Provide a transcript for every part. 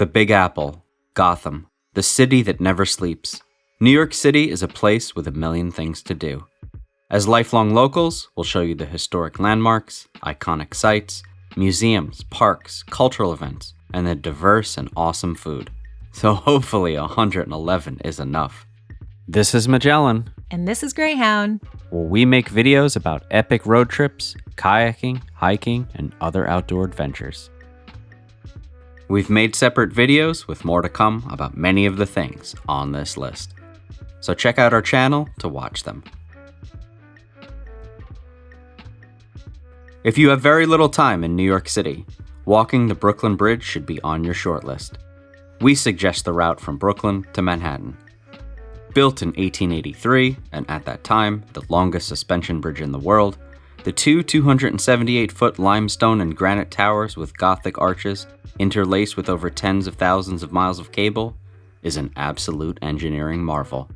The Big Apple, Gotham, the city that never sleeps. New York City is a place with a million things to do. As lifelong locals, we'll show you the historic landmarks, iconic sites, museums, parks, cultural events, and the diverse and awesome food. So hopefully 111 is enough. This is Magellan. And this is Greyhound. Where we make videos about epic road trips, kayaking, hiking, and other outdoor adventures. We've made separate videos with more to come about many of the things on this list. So check out our channel to watch them. If you have very little time in New York City, walking the Brooklyn Bridge should be on your short list. We suggest the route from Brooklyn to Manhattan. Built in 1883, and at that time, the longest suspension bridge in the world, the two 278-foot limestone and granite towers with Gothic arches, interlaced with over tens of thousands of miles of cable, is an absolute engineering marvel.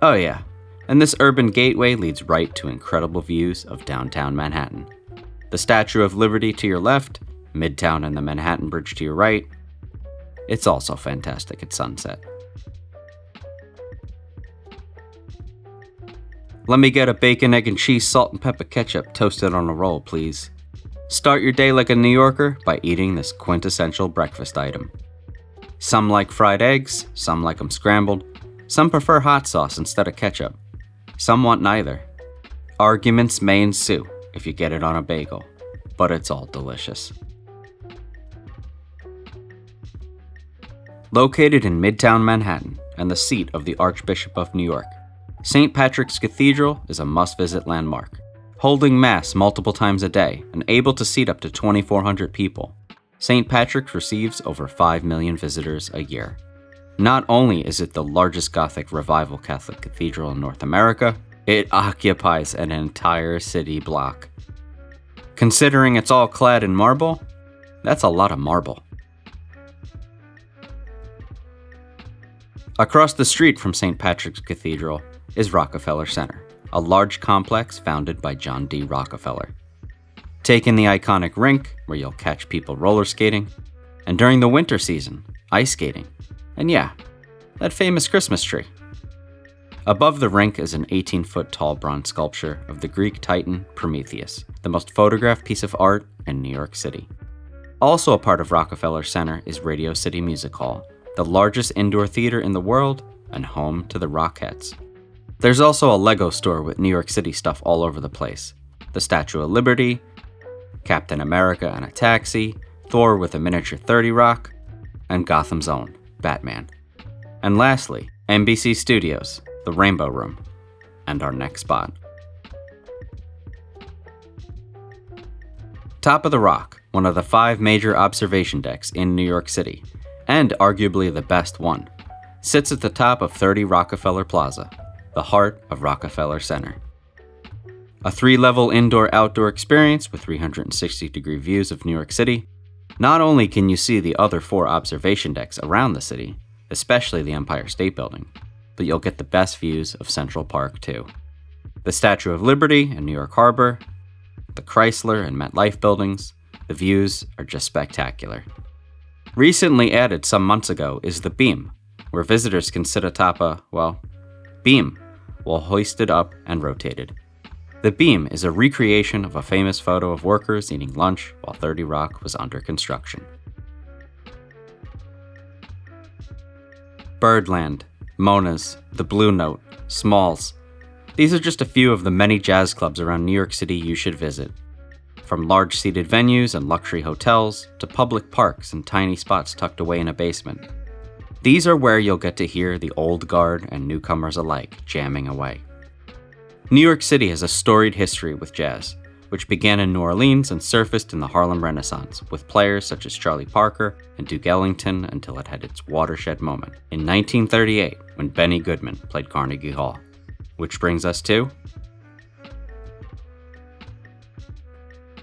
Oh yeah, and this urban gateway leads right to incredible views of downtown Manhattan. The Statue of Liberty to your left, Midtown and the Manhattan Bridge to your right. It's also fantastic at sunset. Let me get a bacon, egg, and cheese, salt, and pepper ketchup toasted on a roll, please. Start your day like a New Yorker by eating this quintessential breakfast item. Some like fried eggs, some like them scrambled, some prefer hot sauce instead of ketchup. Some want neither. Arguments may ensue if you get it on a bagel, but it's all delicious. Located in Midtown Manhattan and the seat of the Archbishop of New York, St. Patrick's Cathedral is a must-visit landmark. Holding Mass multiple times a day and able to seat up to 2,400 people, St. Patrick's receives over 5 million visitors a year. Not only is it the largest Gothic Revival Catholic cathedral in North America, it occupies an entire city block. Considering it's all clad in marble, that's a lot of marble. Across the street from St. Patrick's Cathedral is Rockefeller Center, a large complex founded by John D. Rockefeller. Take in the iconic rink, where you'll catch people roller skating, and during the winter season, ice skating, and yeah, that famous Christmas tree. Above the rink is an 18-foot tall bronze sculpture of the Greek titan Prometheus, the most photographed piece of art in New York City. Also a part of Rockefeller Center is Radio City Music Hall, the largest indoor theater in the world and home to the Rockettes. There's also a Lego store with New York City stuff all over the place. The Statue of Liberty, Captain America and a taxi, Thor with a miniature 30 Rock, and Gotham's own, Batman. And lastly, NBC Studios, the Rainbow Room, and our next spot. Top of the Rock, one of the 5 major observation decks in New York City, and arguably the best one, sits at the top of 30 Rockefeller Plaza, the heart of Rockefeller Center. A 3-level indoor-outdoor experience with 360-degree views of New York City. Not only can you see the other 4 observation decks around the city, especially the Empire State Building, but you'll get the best views of Central Park too. The Statue of Liberty and New York Harbor, the Chrysler and MetLife buildings, the views are just spectacular. Recently added some months ago is the Beam, where visitors can sit atop a, beam, while hoisted up and rotated. The Beam is a recreation of a famous photo of workers eating lunch while 30 Rock was under construction. Birdland, Mona's, the Blue Note, Smalls. These are just a few of the many jazz clubs around New York City you should visit. From large seated venues and luxury hotels to public parks and tiny spots tucked away in a basement. These are where you'll get to hear the old guard and newcomers alike jamming away. New York City has a storied history with jazz, which began in New Orleans and surfaced in the Harlem Renaissance with players such as Charlie Parker and Duke Ellington until it had its watershed moment in 1938 when Benny Goodman played Carnegie Hall. Which brings us to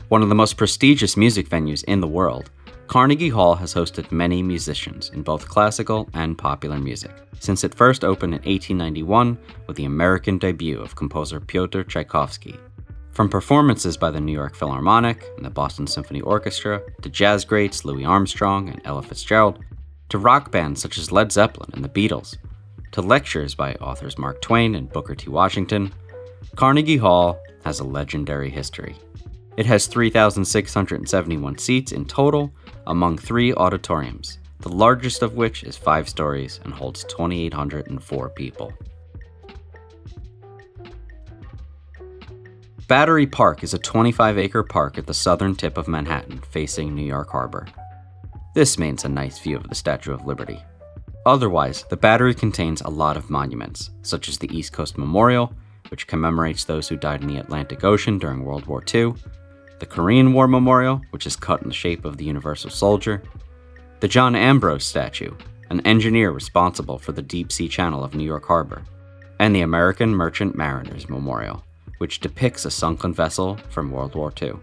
one of the most prestigious music venues in the world. Carnegie Hall has hosted many musicians in both classical and popular music, since it first opened in 1891 with the American debut of composer Pyotr Tchaikovsky. From performances by the New York Philharmonic and the Boston Symphony Orchestra, to jazz greats Louis Armstrong and Ella Fitzgerald, to rock bands such as Led Zeppelin and the Beatles, to lectures by authors Mark Twain and Booker T. Washington, Carnegie Hall has a legendary history. It has 3,671 seats in total among 3 auditoriums, the largest of which is 5 stories and holds 2,804 people. Battery Park is a 25-acre park at the southern tip of Manhattan, facing New York Harbor. This means a nice view of the Statue of Liberty. Otherwise, the Battery contains a lot of monuments, such as the East Coast Memorial, which commemorates those who died in the Atlantic Ocean during World War II, the Korean War Memorial, which is cut in the shape of the Universal Soldier, the John Ambrose statue, an engineer responsible for the deep-sea channel of New York Harbor, and the American Merchant Mariners Memorial, which depicts a sunken vessel from World War II.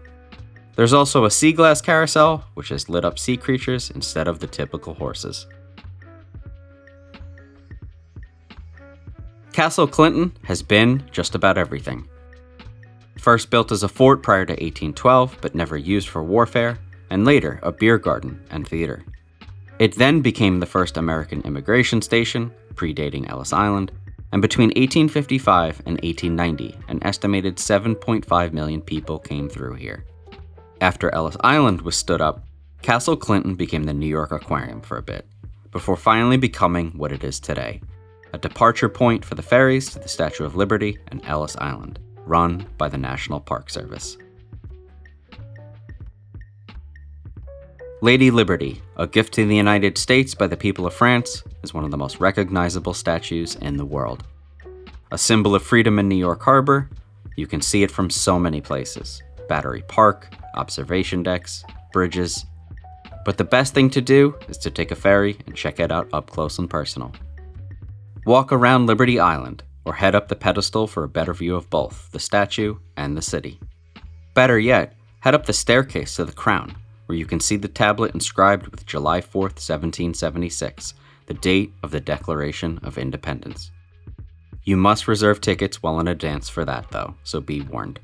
There's also a sea glass carousel, which has lit up sea creatures instead of the typical horses. Castle Clinton has been just about everything. First built as a fort prior to 1812, but never used for warfare, and later a beer garden and theater. It then became the first American immigration station, predating Ellis Island, and between 1855 and 1890, an estimated 7.5 million people came through here. After Ellis Island was stood up, Castle Clinton became the New York Aquarium for a bit, before finally becoming what it is today, a departure point for the ferries to the Statue of Liberty and Ellis Island, run by the National Park Service. Lady Liberty, a gift to the United States by the people of France, is one of the most recognizable statues in the world. A symbol of freedom in New York Harbor, you can see it from so many places: Battery Park, observation decks, bridges. But the best thing to do is to take a ferry and check it out up close and personal. Walk around Liberty Island, or head up the pedestal for a better view of both the statue and the city. Better yet, head up the staircase to the crown, where you can see the tablet inscribed with July 4th, 1776, the date of the Declaration of Independence. You must reserve tickets well in advance for that though, so be warned.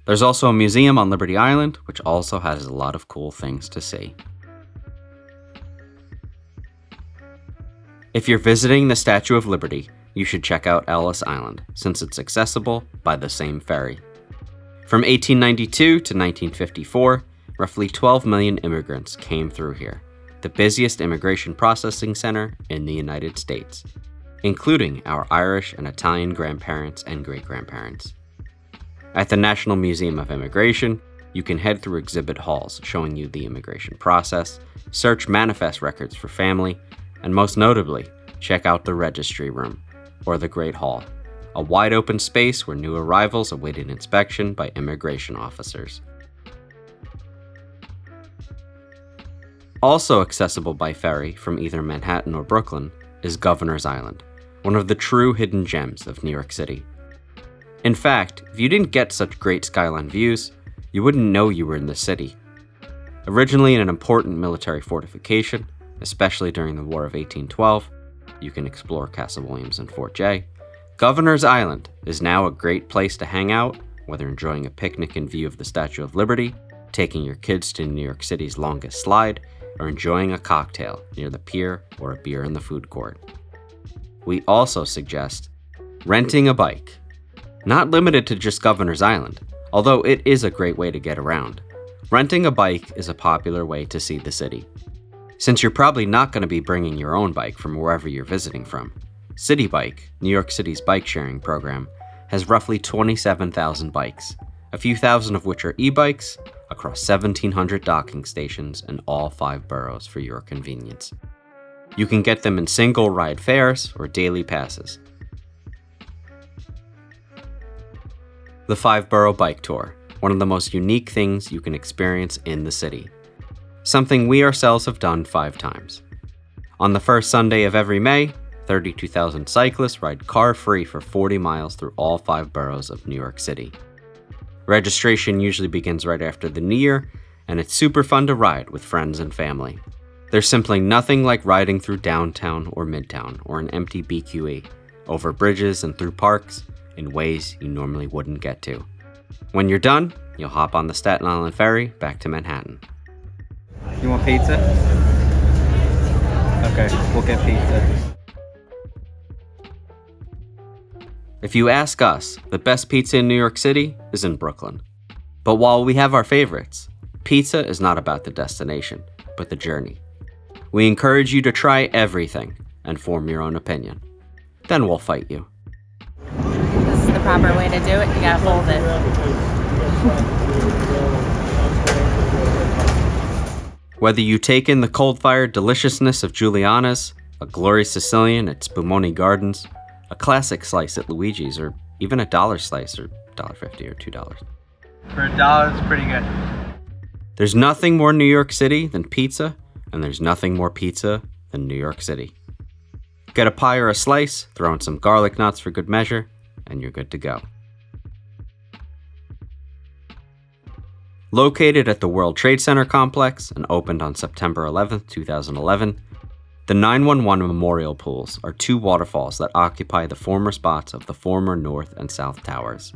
There's also a museum on Liberty Island, which also has a lot of cool things to see. If you're visiting the Statue of Liberty, you should check out Ellis Island, since it's accessible by the same ferry. From 1892 to 1954, roughly 12 million immigrants came through here, the busiest immigration processing center in the United States, including our Irish and Italian grandparents and great-grandparents. At the National Museum of Immigration, you can head through exhibit halls showing you the immigration process, search manifest records for family, and most notably, check out the Registry Room, or the Great Hall, a wide-open space where new arrivals awaited inspection by immigration officers. Also accessible by ferry from either Manhattan or Brooklyn is Governor's Island, one of the true hidden gems of New York City. In fact, if you didn't get such great skyline views, you wouldn't know you were in the city. Originally an important military fortification, especially during the War of 1812, you can explore Castle Williams and Fort Jay. Governor's Island is now a great place to hang out, whether enjoying a picnic in view of the Statue of Liberty, taking your kids to New York City's longest slide, or enjoying a cocktail near the pier or a beer in the food court. We also suggest renting a bike. Not limited to just Governor's Island, although it is a great way to get around. Renting a bike is a popular way to see the city. Since you're probably not going to be bringing your own bike from wherever you're visiting from, City Bike, New York City's bike sharing program, has roughly 27,000 bikes, a few thousand of which are e-bikes, across 1,700 docking stations in all 5 boroughs for your convenience. You can get them in single ride fares or daily passes. The 5-borough bike tour, one of the most unique things you can experience in the city. Something we ourselves have done 5 times. On the first Sunday of every May, 32,000 cyclists ride car-free for 40 miles through all 5 boroughs of New York City. Registration usually begins right after the New Year, and it's super fun to ride with friends and family. There's simply nothing like riding through downtown or midtown or an empty BQE, over bridges and through parks, in ways you normally wouldn't get to. When you're done, you'll hop on the Staten Island ferry back to Manhattan. You want pizza? Okay, we'll get pizza. If you ask us, the best pizza in New York City is in Brooklyn. But while we have our favorites, pizza is not about the destination, but the journey. We encourage you to try everything and form your own opinion. Then we'll fight you. This is the proper way to do it. You gotta hold it. Whether you take in the cold-fired deliciousness of Giuliana's, a glorious Sicilian at Spumoni Gardens, a classic slice at Luigi's, or even a $1 slice, or $1.50 or $2. For $1, it's pretty good. There's nothing more New York City than pizza, and there's nothing more pizza than New York City. Get a pie or a slice, throw in some garlic knots for good measure, and you're good to go. Located at the World Trade Center complex and opened on September 11, 2011, the 911 Memorial Pools are two waterfalls that occupy the former spots of the former North and South Towers.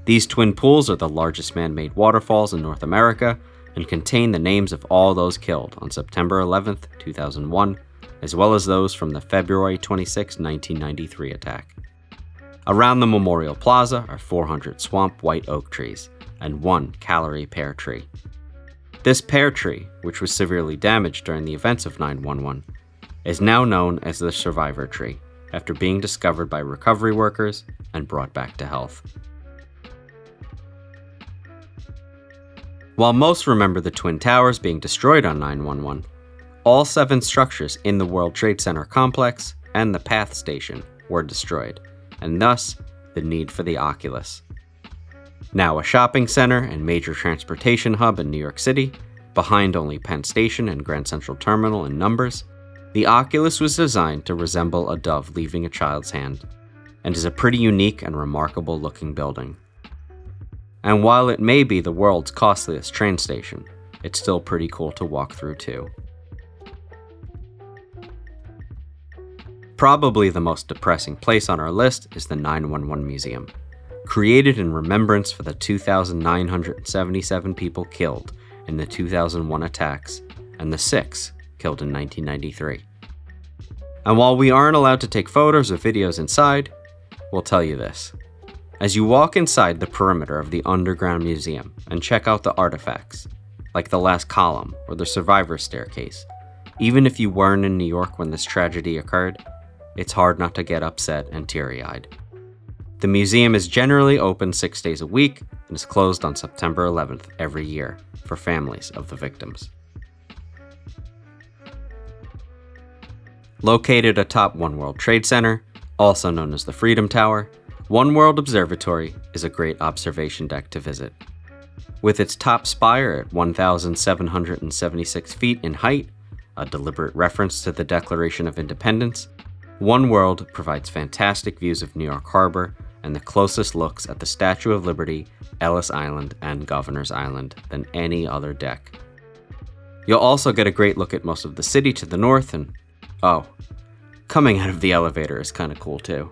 These twin pools are the largest man-made waterfalls in North America and contain the names of all those killed on September 11, 2001, as well as those from the February 26, 1993 attack. Around the Memorial Plaza are 400 swamp white oak trees and one Callery pear tree. This pear tree, which was severely damaged during the events of 9/11, is now known as the Survivor Tree, after being discovered by recovery workers and brought back to health. While most remember the Twin Towers being destroyed on 9/11, all 7 structures in the World Trade Center complex and the PATH station were destroyed, and thus the need for the Oculus. Now a shopping center and major transportation hub in New York City, behind only Penn Station and Grand Central Terminal in numbers, the Oculus was designed to resemble a dove leaving a child's hand, and is a pretty unique and remarkable looking building. And while it may be the world's costliest train station, it's still pretty cool to walk through too. Probably the most depressing place on our list is the 911 Museum, created in remembrance for the 2,977 people killed in the 2001 attacks and the 6 killed in 1993. And while we aren't allowed to take photos or videos inside, we'll tell you this. As you walk inside the perimeter of the underground museum and check out the artifacts, like the last column or the survivor's staircase, even if you weren't in New York when this tragedy occurred, it's hard not to get upset and teary-eyed. The museum is generally open 6 days a week and is closed on September 11th every year for families of the victims. Located atop One World Trade Center, also known as the Freedom Tower, One World Observatory is a great observation deck to visit. With its top spire at 1,776 feet in height, a deliberate reference to the Declaration of Independence, One World provides fantastic views of New York Harbor and the closest looks at the Statue of Liberty, Ellis Island, and Governor's Island than any other deck. You'll also get a great look at most of the city to the north and, oh, coming out of the elevator is kind of cool too.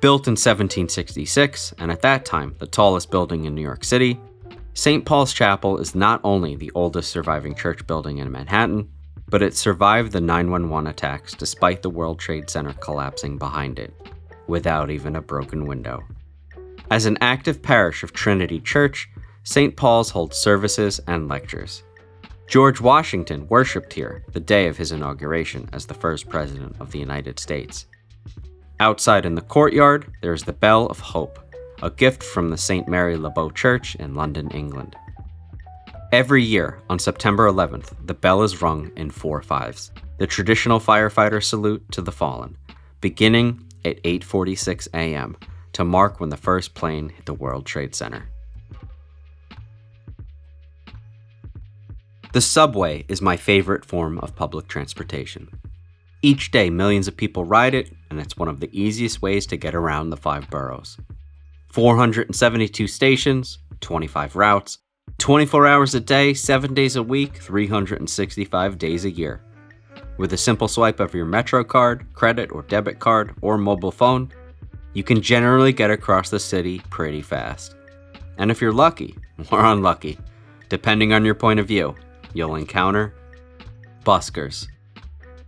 Built in 1766, and at that time the tallest building in New York City, St. Paul's Chapel is not only the oldest surviving church building in Manhattan, but it survived the 9/11 attacks despite the World Trade Center collapsing behind it, without even a broken window. As an active parish of Trinity Church, St. Paul's holds services and lectures. George Washington worshipped here the day of his inauguration as the first president of the United States. Outside in the courtyard, there is the Bell of Hope, a gift from the St. Mary Le Bow Church in London, England. Every year, on September 11th, the bell is rung in 4/5s, the traditional firefighter salute to the fallen, beginning at 8:46 a.m. to mark when the first plane hit the World Trade Center. The subway is my favorite form of public transportation. Each day, millions of people ride it, and it's one of the easiest ways to get around the 5 boroughs. 472 stations, 25 routes, 24 hours a day, 7 days a week, 365 days a year. With a simple swipe of your Metro card, credit or debit card, or mobile phone, You can generally get across the city pretty fast. And if you're lucky, or unlucky, depending on your point of view, you'll encounter buskers.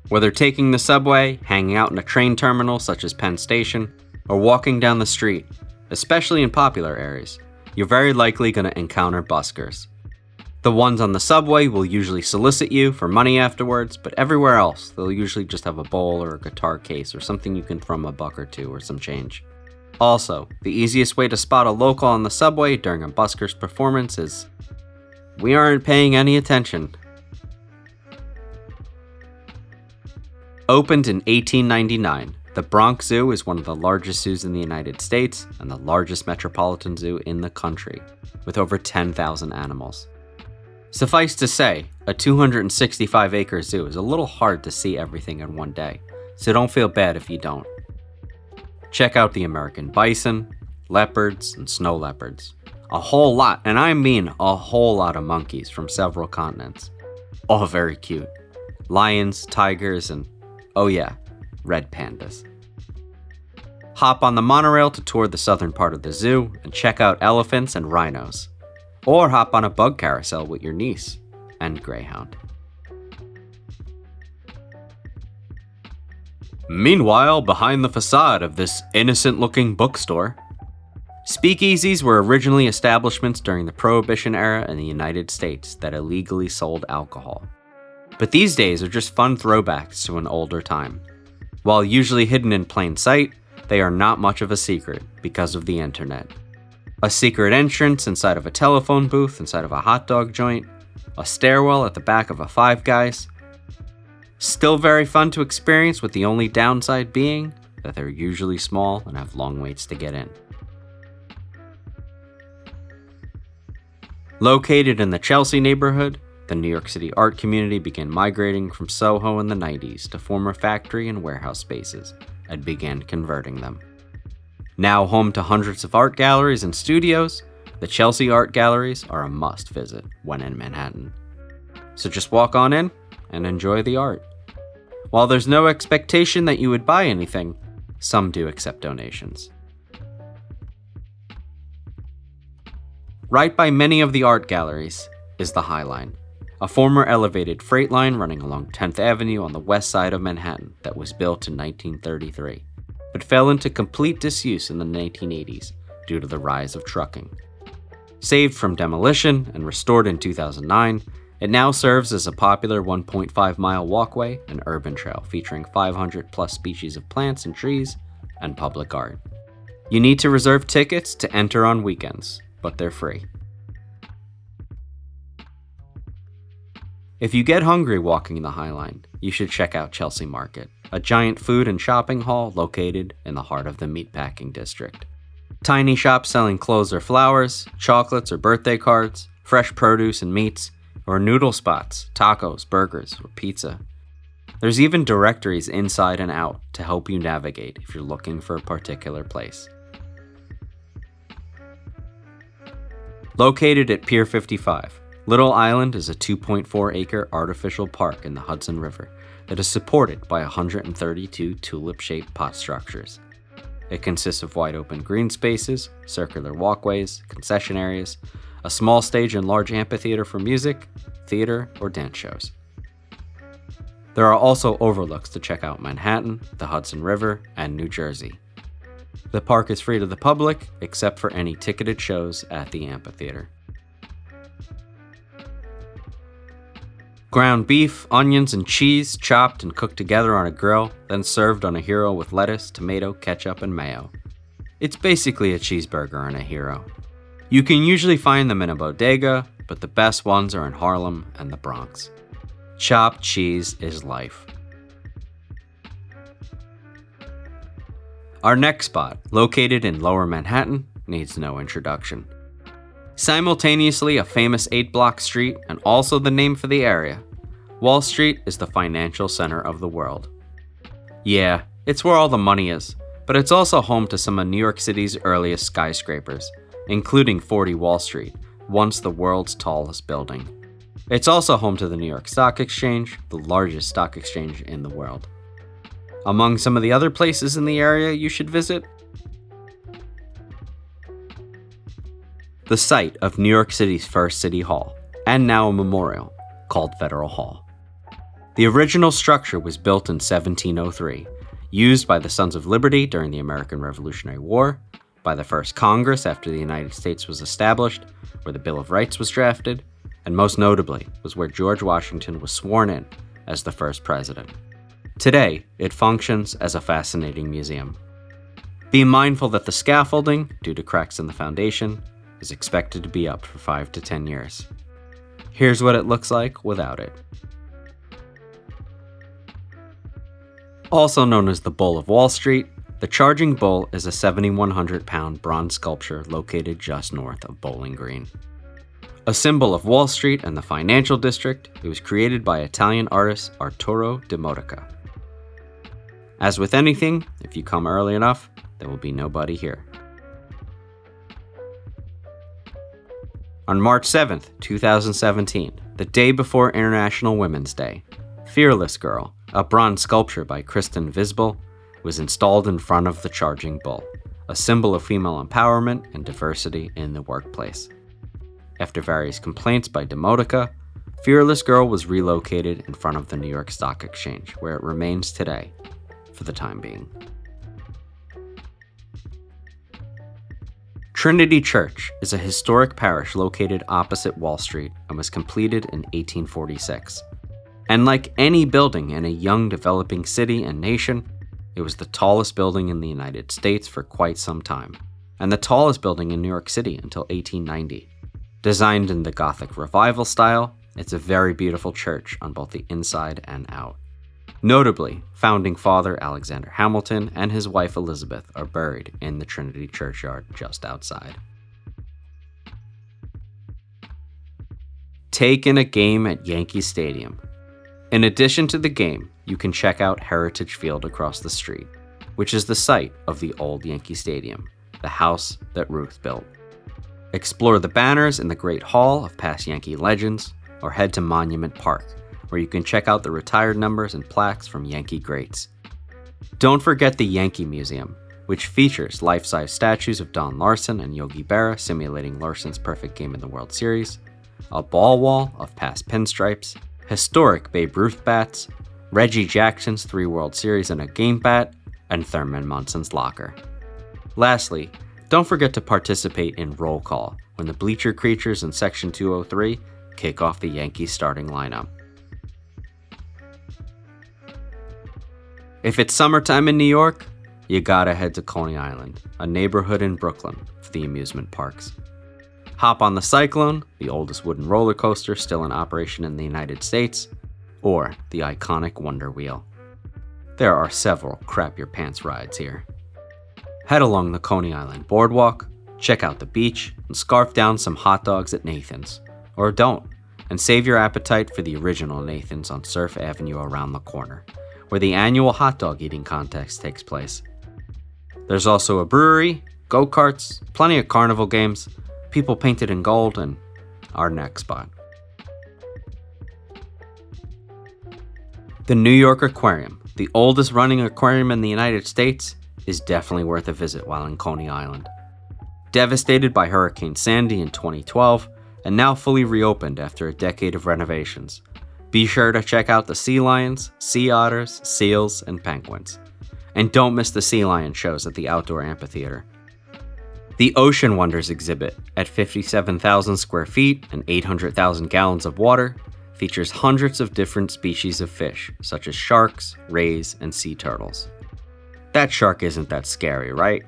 Whether taking the subway, hanging out in a train terminal such as Penn Station, or walking down the street, especially in popular areas, you're very likely going to encounter buskers. The ones on the subway will usually solicit you for money afterwards, but everywhere else, they'll usually just have a bowl or a guitar case or something you can throw them a buck or two or some change. Also, the easiest way to spot a local on the subway during a buskers performance is, we aren't paying any attention. Opened in 1899, the Bronx Zoo is one of the largest zoos in the United States and the largest metropolitan zoo in the country, with over 10,000 animals. Suffice to say, a 265-acre zoo is a little hard to see everything in one day, so don't feel bad if you don't. Check out the American bison, leopards, and snow leopards. A whole lot, and I mean a whole lot of monkeys from several continents. All very cute. Lions, tigers, and, oh yeah, red pandas. Hop on the monorail to tour the southern part of the zoo and check out elephants and rhinos. Or hop on a bug carousel with your niece and greyhound. Meanwhile, behind the facade of this innocent-looking bookstore, speakeasies were originally establishments during the Prohibition era in the United States that illegally sold alcohol. But these days are just fun throwbacks to an older time. While usually hidden in plain sight, they are not much of a secret because of the internet. A secret entrance inside of a telephone booth inside of a hot dog joint, a stairwell at the back of a Five Guys. Still very fun to experience, with the only downside being that they're usually small and have long waits to get in. Located in the Chelsea neighborhood, the New York City art community began migrating from Soho in the 90s to former factory and warehouse spaces and began converting them. Now home to hundreds of art galleries and studios, the Chelsea Art Galleries are a must visit when in Manhattan. So just walk on in and enjoy the art. While there's no expectation that you would buy anything, some do accept donations. Right by many of the art galleries is the High Line, a former elevated freight line running along 10th Avenue on the west side of Manhattan that was built in 1933. But fell into complete disuse in the 1980s due to the rise of trucking. Saved from demolition and restored in 2009, it now serves as a popular 1.5-mile walkway and urban trail featuring 500+ species of plants and trees and public art. You need to reserve tickets to enter on weekends, but they're free. If you get hungry walking the High Line, you should check out Chelsea Market, a giant food and shopping hall located in the heart of the meatpacking district. Tiny shops selling clothes or flowers, chocolates or birthday cards, fresh produce and meats, or noodle spots, tacos, burgers, or pizza. There's even directories inside and out to help you navigate if you're looking for a particular place. Located at Pier 55, Little Island is a 2.4-acre artificial park in the Hudson River that is supported by 132 tulip-shaped pot structures. It consists of wide-open green spaces, circular walkways, concession areas, a small stage and large amphitheater for music, theater, or dance shows. There are also overlooks to check out Manhattan, the Hudson River, and New Jersey. The park is free to the public, except for any ticketed shows at the amphitheater. Ground beef, onions, and cheese chopped and cooked together on a grill, then served on a hero with lettuce, tomato, ketchup, and mayo. It's basically a cheeseburger on a hero. You can usually find them in a bodega, but the best ones are in Harlem and the Bronx. Chopped cheese is life. Our next spot, located in Lower Manhattan, needs no introduction. Simultaneously a famous 8-block street and also the name for the area, Wall Street is the financial center of the world. Yeah, it's where all the money is, but it's also home to some of New York City's earliest skyscrapers, including 40 Wall Street, once the world's tallest building. It's also home to the New York Stock Exchange, the largest stock exchange in the world. Among some of the other places in the area you should visit, the site of New York City's first city hall, and now a memorial, called Federal Hall. The original structure was built in 1703, used by the Sons of Liberty during the American Revolutionary War, by the first Congress after the United States was established, where the Bill of Rights was drafted, and most notably was where George Washington was sworn in as the first president. Today, it functions as a fascinating museum. Be mindful that the scaffolding, due to cracks in the foundation, is expected to be up for 5 to 10 years. Here's what it looks like without it. Also known as the Bull of Wall Street, the Charging Bull is a 7,100-pound bronze sculpture located just north of Bowling Green. A symbol of Wall Street and the financial district, it was created by Italian artist Arturo de Modica. As with anything, if you come early enough, there will be nobody here. On March 7th, 2017, the day before International Women's Day, Fearless Girl, a bronze sculpture by Kristen Visbel, was installed in front of the Charging Bull, a symbol of female empowerment and diversity in the workplace. After various complaints by Demodica, Fearless Girl was relocated in front of the New York Stock Exchange, where it remains today, for the time being. Trinity Church is a historic parish located opposite Wall Street and was completed in 1846. And like any building in a young developing city and nation, it was the tallest building in the United States for quite some time, and the tallest building in New York City until 1890. Designed in the Gothic Revival style, it's a very beautiful church on both the inside and out. Notably, founding father Alexander Hamilton and his wife Elizabeth are buried in the Trinity Churchyard just outside. Take in a game at Yankee Stadium. In addition to the game, you can check out Heritage Field across the street, which is the site of the old Yankee Stadium, the house that Ruth built. Explore the banners in the Great Hall of past Yankee legends, or head to Monument Park, where you can check out the retired numbers and plaques from Yankee greats. Don't forget the Yankee Museum, which features life-size statues of Don Larson and Yogi Berra simulating Larson's perfect game in the World Series, a ball wall of past pinstripes, historic Babe Ruth bats, Reggie Jackson's 3 World Series and a game bat, and Thurman Munson's locker. Lastly, don't forget to participate in Roll Call when the Bleacher Creatures in Section 203 kick off the Yankees starting lineup. If it's summertime in New York, you gotta head to Coney Island, a neighborhood in Brooklyn, for the amusement parks. Hop on the Cyclone, the oldest wooden roller coaster still in operation in the United States, or the iconic Wonder Wheel. There are several crap your pants rides here. Head along the Coney Island boardwalk, check out the beach, and scarf down some hot dogs at Nathan's. Or don't, and save your appetite for the original Nathan's on Surf Avenue around the corner, where the annual hot dog eating contest takes place. There's also a brewery, go-karts, plenty of carnival games, people painted in gold, and our next spot. The New York Aquarium, the oldest running aquarium in the United States, is definitely worth a visit while in Coney Island. Devastated by Hurricane Sandy in 2012, and now fully reopened after a decade of renovations, be sure to check out the sea lions, sea otters, seals, and penguins. And don't miss the sea lion shows at the outdoor amphitheater. The Ocean Wonders exhibit, at 57,000 square feet and 800,000 gallons of water, features hundreds of different species of fish, such as sharks, rays, and sea turtles. That shark isn't that scary, right?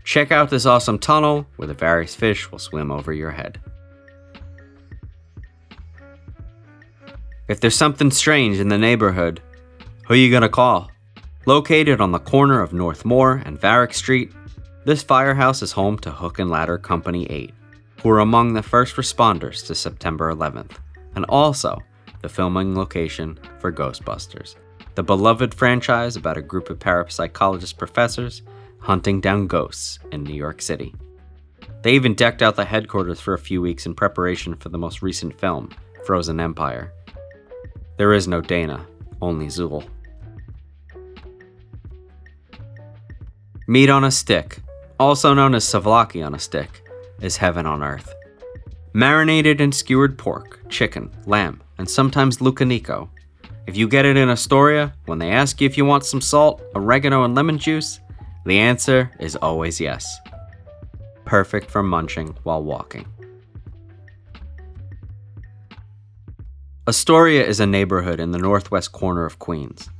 Check out this awesome tunnel where the various fish will swim over your head. If there's something strange in the neighborhood, who you gonna call? Located on the corner of North Moore and Varick Street, this firehouse is home to Hook and Ladder Company 8, who were among the first responders to September 11th, and also the filming location for Ghostbusters, the beloved franchise about a group of parapsychologist professors hunting down ghosts in New York City. They even decked out the headquarters for a few weeks in preparation for the most recent film, Frozen Empire. There is no Dana, only Zool. Meat on a stick, also known as souvlaki on a stick, is heaven on earth. Marinated and skewered pork, chicken, lamb, and sometimes lucanico. If you get it in Astoria, when they ask you if you want some salt, oregano, and lemon juice, the answer is always yes. Perfect for munching while walking. Astoria is a neighborhood in the northwest corner of Queens.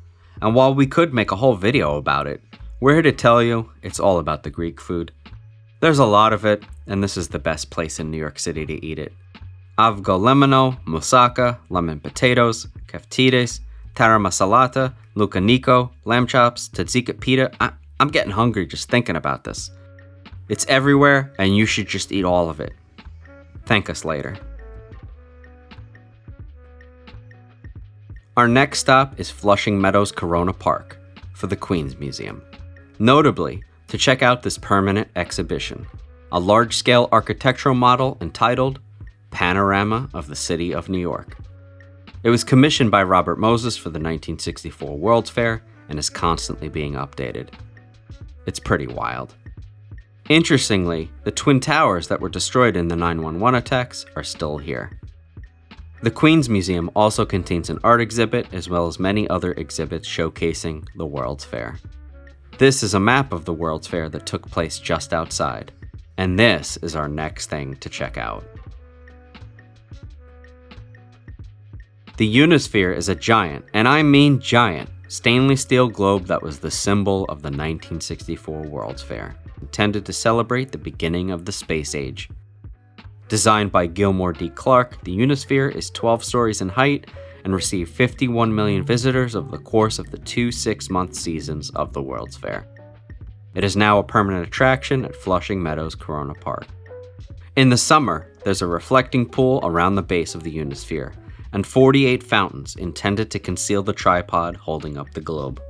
And while we could make a whole video about it, we're here to tell you it's all about the Greek food. There's a lot of it, and this is the best place in New York City to eat it. Avgolemino, moussaka, lemon potatoes, keftides, tara masalata, lucanico, lamb chops, tzatziki pita. I'm getting hungry just thinking about this. It's everywhere, and you should just eat all of it. Thank us later. Our next stop is Flushing Meadows Corona Park for the Queens Museum. Notably, to check out this permanent exhibition, a large-scale architectural model entitled Panorama of the City of New York. It was commissioned by Robert Moses for the 1964 World's Fair and is constantly being updated. It's pretty wild. Interestingly, the Twin Towers that were destroyed in the 9/11 attacks are still here. The Queens Museum also contains an art exhibit as well as many other exhibits showcasing the World's Fair. This is a map of the World's Fair that took place just outside, and this is our next thing to check out. The Unisphere is a giant, and I mean giant, stainless steel globe that was the symbol of the 1964 World's Fair, intended to celebrate the beginning of the space age. Designed by Gilmore D. Clark, the Unisphere is 12 stories in height and received 51 million visitors over the course of the 2 6-month seasons of the World's Fair. It is now a permanent attraction at Flushing Meadows Corona Park. In the summer, there's a reflecting pool around the base of the Unisphere, and 48 fountains intended to conceal the tripod holding up the globe.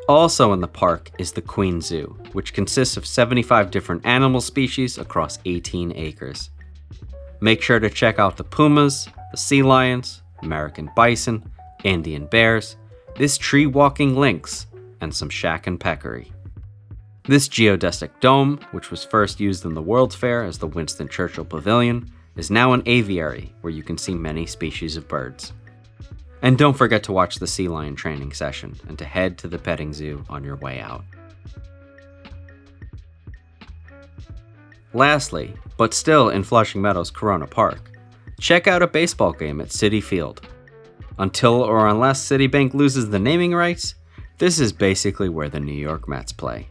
Also in the park is the Queen Zoo, which consists of 75 different animal species across 18 acres. Make sure to check out the pumas, the sea lions, American bison, Indian bears, this tree-walking lynx, and some shack and peccary. This geodesic dome, which was first used in the World's Fair as the Winston Churchill Pavilion, is now an aviary where you can see many species of birds. And don't forget to watch the sea lion training session and to head to the petting zoo on your way out. Lastly, but still in Flushing Meadows Corona Park, check out a baseball game at Citifield. Until or unless Citibank loses the naming rights, this is basically where the New York Mets play.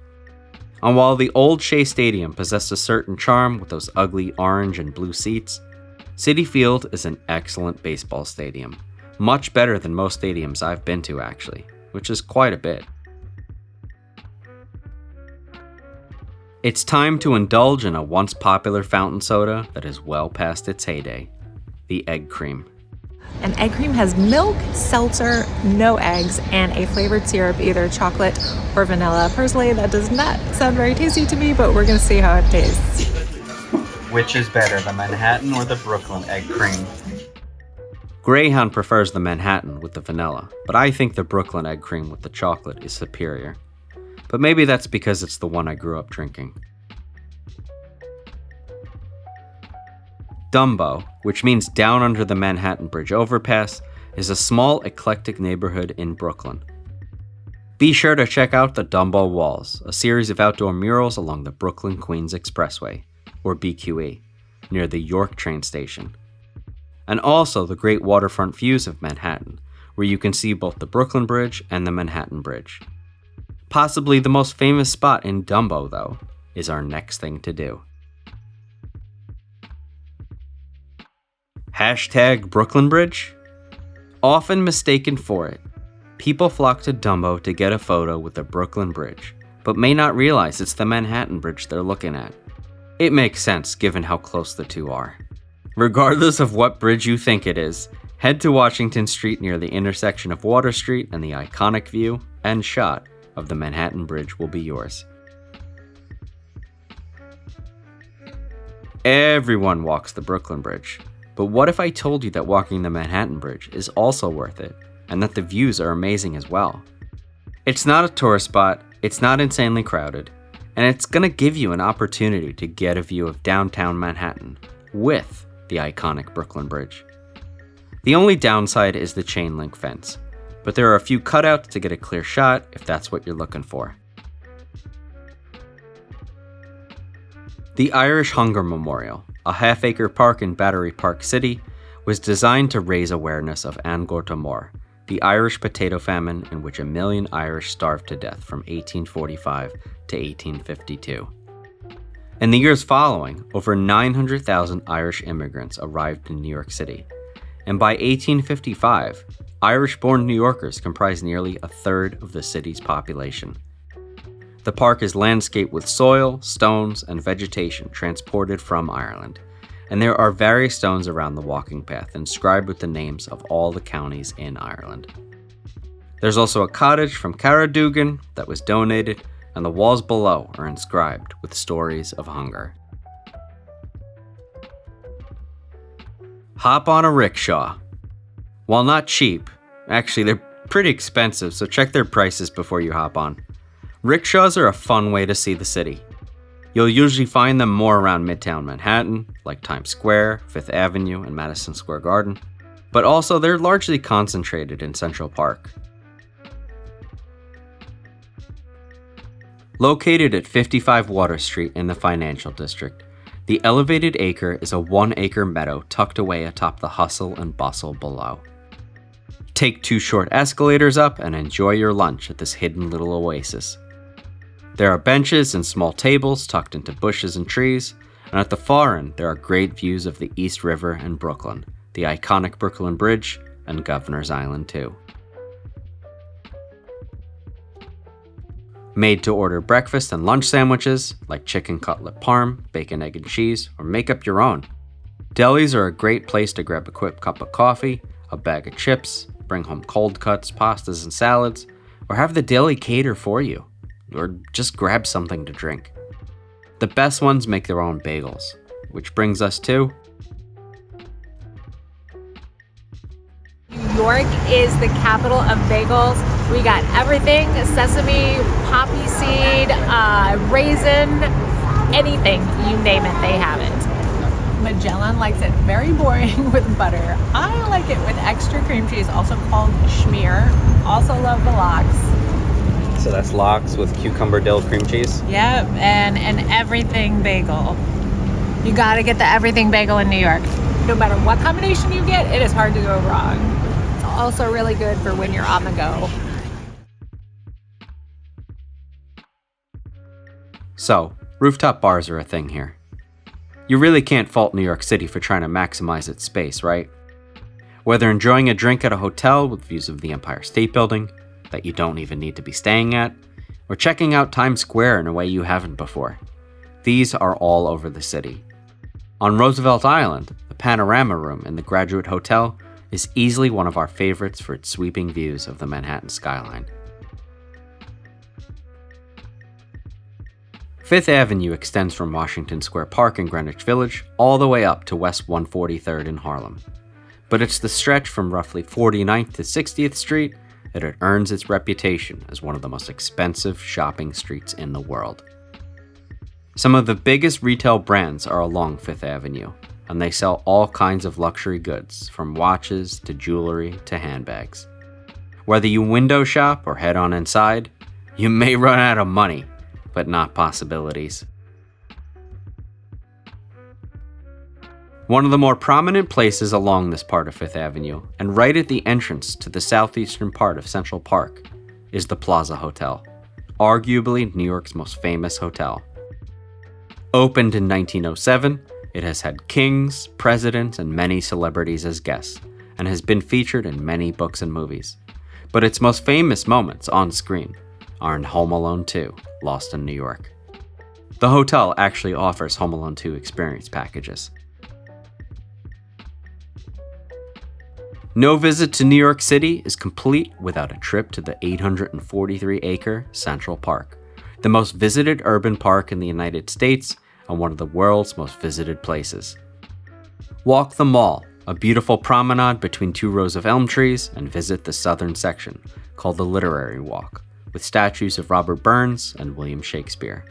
And while the old Shea Stadium possessed a certain charm with those ugly orange and blue seats, Citifield is an excellent baseball stadium. Much better than most stadiums I've been to actually, which is quite a bit. It's time to indulge in a once popular fountain soda that is well past its heyday, the egg cream. An egg cream has milk, seltzer, no eggs, and a flavored syrup, either chocolate or vanilla. Personally, that does not sound very tasty to me, but we're gonna see how it tastes. Which is better, the Manhattan or the Brooklyn egg cream? Greyhound prefers the Manhattan with the vanilla, but I think the Brooklyn egg cream with the chocolate is superior. But maybe that's because it's the one I grew up drinking. DUMBO, which means down under the Manhattan Bridge overpass, is a small eclectic neighborhood in Brooklyn. Be sure to check out the DUMBO Walls, a series of outdoor murals along the Brooklyn-Queens Expressway, or BQE, near the York train station. And also the great waterfront views of Manhattan, where you can see both the Brooklyn Bridge and the Manhattan Bridge. Possibly the most famous spot in DUMBO, though, is our next thing to do. Hashtag Brooklyn Bridge? Often mistaken for it, people flock to DUMBO to get a photo with the Brooklyn Bridge, but may not realize it's the Manhattan Bridge they're looking at. It makes sense given how close the two are. Regardless of what bridge you think it is, head to Washington Street near the intersection of Water Street and the iconic view and shot of the Manhattan Bridge will be yours. Everyone walks the Brooklyn Bridge, but what if I told you that walking the Manhattan Bridge is also worth it, and that the views are amazing as well? It's not a tourist spot, it's not insanely crowded, and it's going to give you an opportunity to get a view of downtown Manhattan with the iconic Brooklyn Bridge. The only downside is the chain link fence, but there are a few cutouts to get a clear shot if that's what you're looking for. The Irish Hunger Memorial, a half-acre park in Battery Park City, was designed to raise awareness of An Gorta Mór, the Irish potato famine in which 1 million Irish starved to death from 1845 to 1852. In the years following, over 900,000 Irish immigrants arrived in New York City, and by 1855, Irish-born New Yorkers comprised nearly a third of the city's population. The park is landscaped with soil, stones, and vegetation transported from Ireland, and there are various stones around the walking path inscribed with the names of all the counties in Ireland. There's also a cottage from Caradugan that was donated, and the walls below are inscribed with stories of hunger. Hop on a rickshaw. While not cheap, actually they're pretty expensive, so check their prices before you hop on. Rickshaws are a fun way to see the city. You'll usually find them more around Midtown Manhattan, like Times Square, Fifth Avenue, and Madison Square Garden, but also they're largely concentrated in Central Park. Located at 55 Water Street in the Financial District, the Elevated Acre is a 1-acre meadow tucked away atop the hustle and bustle below. Take 2 short escalators up and enjoy your lunch at this hidden little oasis. There are benches and small tables tucked into bushes and trees, and at the far end there are great views of the East River and Brooklyn, the iconic Brooklyn Bridge, and Governor's Island too. Made-to-order breakfast and lunch sandwiches, like chicken cutlet parm, bacon, egg, and cheese, or make up your own. Delis are a great place to grab a quick cup of coffee, a bag of chips, bring home cold cuts, pastas, and salads, or have the deli cater for you, or just grab something to drink. The best ones make their own bagels, which brings us to New York is the capital of bagels. We got everything: sesame, poppy seed, raisin, anything, you name it, they have it. Magellan likes it very boring with butter. I like it with extra cream cheese, also called schmear. Also love the lox. So that's lox with cucumber dill cream cheese? Yep, and an everything bagel. You gotta get the everything bagel in New York. No matter what combination you get, it is hard to go wrong. It's also really good for when you're on the go. So, rooftop bars are a thing here. You really can't fault New York City for trying to maximize its space, right? Whether enjoying a drink at a hotel with views of the Empire State Building, that you don't even need to be staying at, or checking out Times Square in a way you haven't before. These are all over the city. On Roosevelt Island, the Panorama Room in the Graduate Hotel is easily one of our favorites for its sweeping views of the Manhattan skyline. Fifth Avenue extends from Washington Square Park in Greenwich Village all the way up to West 143rd in Harlem. But it's the stretch from roughly 49th to 60th Street that it earns its reputation as one of the most expensive shopping streets in the world. Some of the biggest retail brands are along Fifth Avenue, and they sell all kinds of luxury goods, from watches to jewelry to handbags. Whether you window shop or head on inside, you may run out of money, but not possibilities. One of the more prominent places along this part of Fifth Avenue, and right at the entrance to the southeastern part of Central Park, is the Plaza Hotel, arguably New York's most famous hotel. Opened in 1907, it has had kings, presidents, and many celebrities as guests, and has been featured in many books and movies. But its most famous moments on screen are in Home Alone 2, Lost in New York. The hotel actually offers Home Alone 2 experience packages. No visit to New York City is complete without a trip to the 843-acre Central Park, the most visited urban park in the United States and one of the world's most visited places. Walk the Mall, a beautiful promenade between 2 rows of elm trees, and visit the southern section, called the Literary Walk, with statues of Robert Burns and William Shakespeare.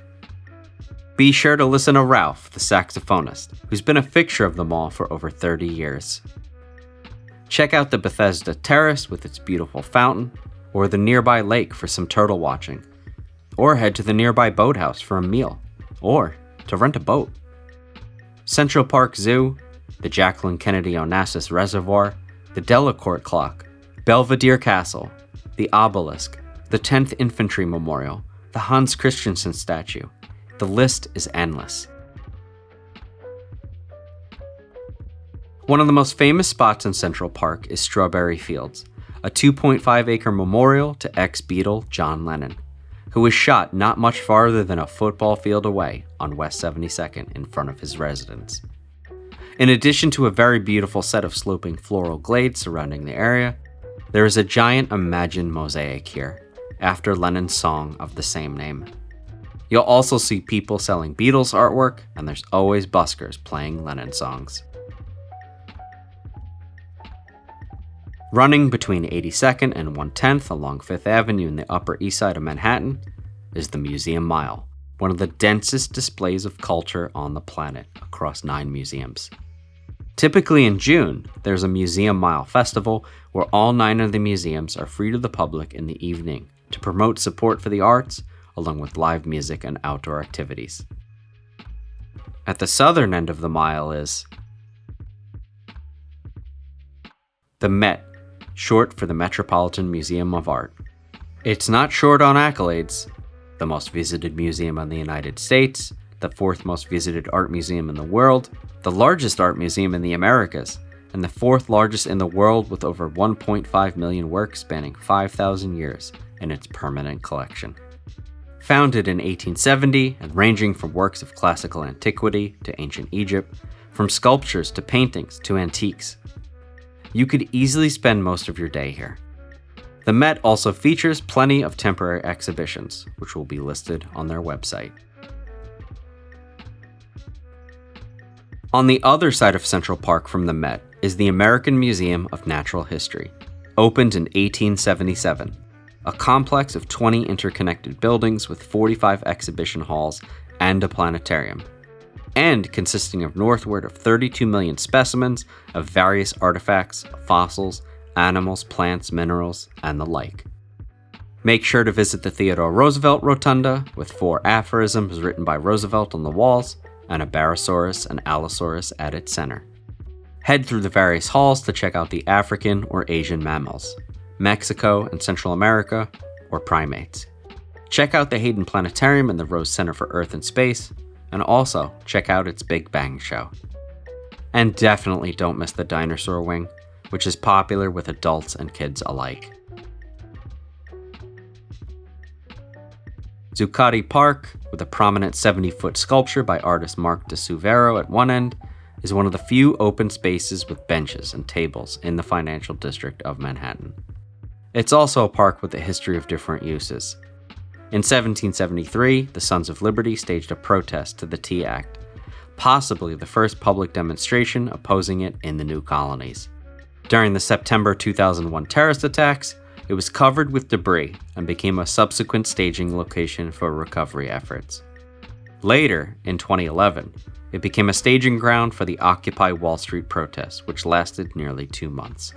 Be sure to listen to Ralph, the saxophonist, who's been a fixture of the mall for over 30 years. Check out the Bethesda Terrace with its beautiful fountain, or the nearby lake for some turtle watching, or head to the nearby boathouse for a meal, or to rent a boat. Central Park Zoo, the Jacqueline Kennedy Onassis Reservoir, the Delacorte Clock, Belvedere Castle, the Obelisk, the 10th Infantry Memorial, the Hans Christensen statue. The list is endless. One of the most famous spots in Central Park is Strawberry Fields, a 2.5-acre memorial to ex-Beatle John Lennon, who was shot not much farther than a football field away on West 72nd in front of his residence. In addition to a very beautiful set of sloping floral glades surrounding the area, there is a giant imagined mosaic here, after Lennon's song of the same name. You'll also see people selling Beatles artwork, and there's always buskers playing Lennon songs. Running between 82nd and 110th along 5th Avenue in the Upper East Side of Manhattan is the Museum Mile, one of the densest displays of culture on the planet across 9 museums. Typically in June, there's a Museum Mile Festival where all 9 of the museums are free to the public in the evening to promote support for the arts, along with live music and outdoor activities. At the southern end of the mile is the Met, short for the Metropolitan Museum of Art. It's not short on accolades: the most visited museum in the United States, the 4th most visited art museum in the world, the largest art museum in the Americas, and the 4th largest in the world with over 1.5 million works spanning 5,000 years in its permanent collection. Founded in 1870 and ranging from works of classical antiquity to ancient Egypt, from sculptures to paintings to antiques, you could easily spend most of your day here. The Met also features plenty of temporary exhibitions, which will be listed on their website. On the other side of Central Park from the Met is the American Museum of Natural History, opened in 1877. A complex of 20 interconnected buildings with 45 exhibition halls and a planetarium, and consisting of northward of 32 million specimens of various artifacts, fossils, animals, plants, minerals, and the like. Make sure to visit the Theodore Roosevelt Rotunda with 4 aphorisms written by Roosevelt on the walls and a Barosaurus and Allosaurus at its center. Head through the various halls to check out the African or Asian mammals, Mexico and Central America, or primates. Check out the Hayden Planetarium and the Rose Center for Earth and Space, and also check out its Big Bang show. And definitely don't miss the dinosaur wing, which is popular with adults and kids alike. Zuccotti Park, with a prominent 70-foot sculpture by artist Mark de Suvero at one end, is one of the few open spaces with benches and tables in the financial district of Manhattan. It's also a park with a history of different uses. In 1773, the Sons of Liberty staged a protest to the Tea Act, possibly the first public demonstration opposing it in the new colonies. During the September 2001 terrorist attacks, it was covered with debris and became a subsequent staging location for recovery efforts. Later, in 2011, it became a staging ground for the Occupy Wall Street protests, which lasted nearly 2 months.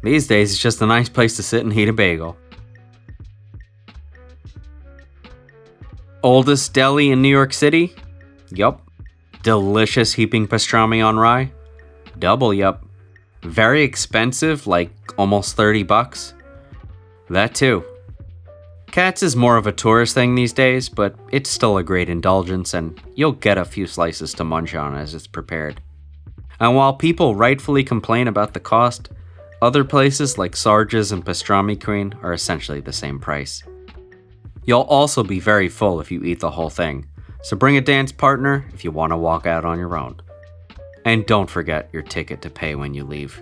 These days, it's just a nice place to sit and eat a bagel. Oldest deli in New York City? Yup. Delicious heaping pastrami on rye? Double yup. Very expensive, like almost $30? That too. Katz is more of a tourist thing these days, but it's still a great indulgence and you'll get a few slices to munch on as it's prepared. And while people rightfully complain about the cost, other places like Sarge's and Pastrami Queen are essentially the same price. You'll also be very full if you eat the whole thing, so bring a dance partner if you want to walk out on your own. And don't forget your ticket to pay when you leave.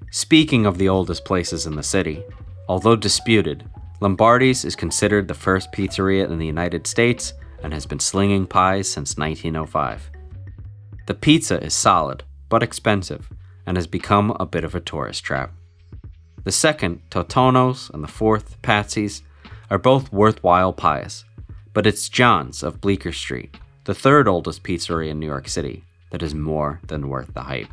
Speaking of the oldest places in the city, although disputed, Lombardi's is considered the first pizzeria in the United States and has been slinging pies since 1905. The pizza is solid, but expensive, and has become a bit of a tourist trap. The second, Totonno's, and the fourth, Patsy's, are both worthwhile pies, but it's John's of Bleecker Street, the third oldest pizzeria in New York City, that is more than worth the hype.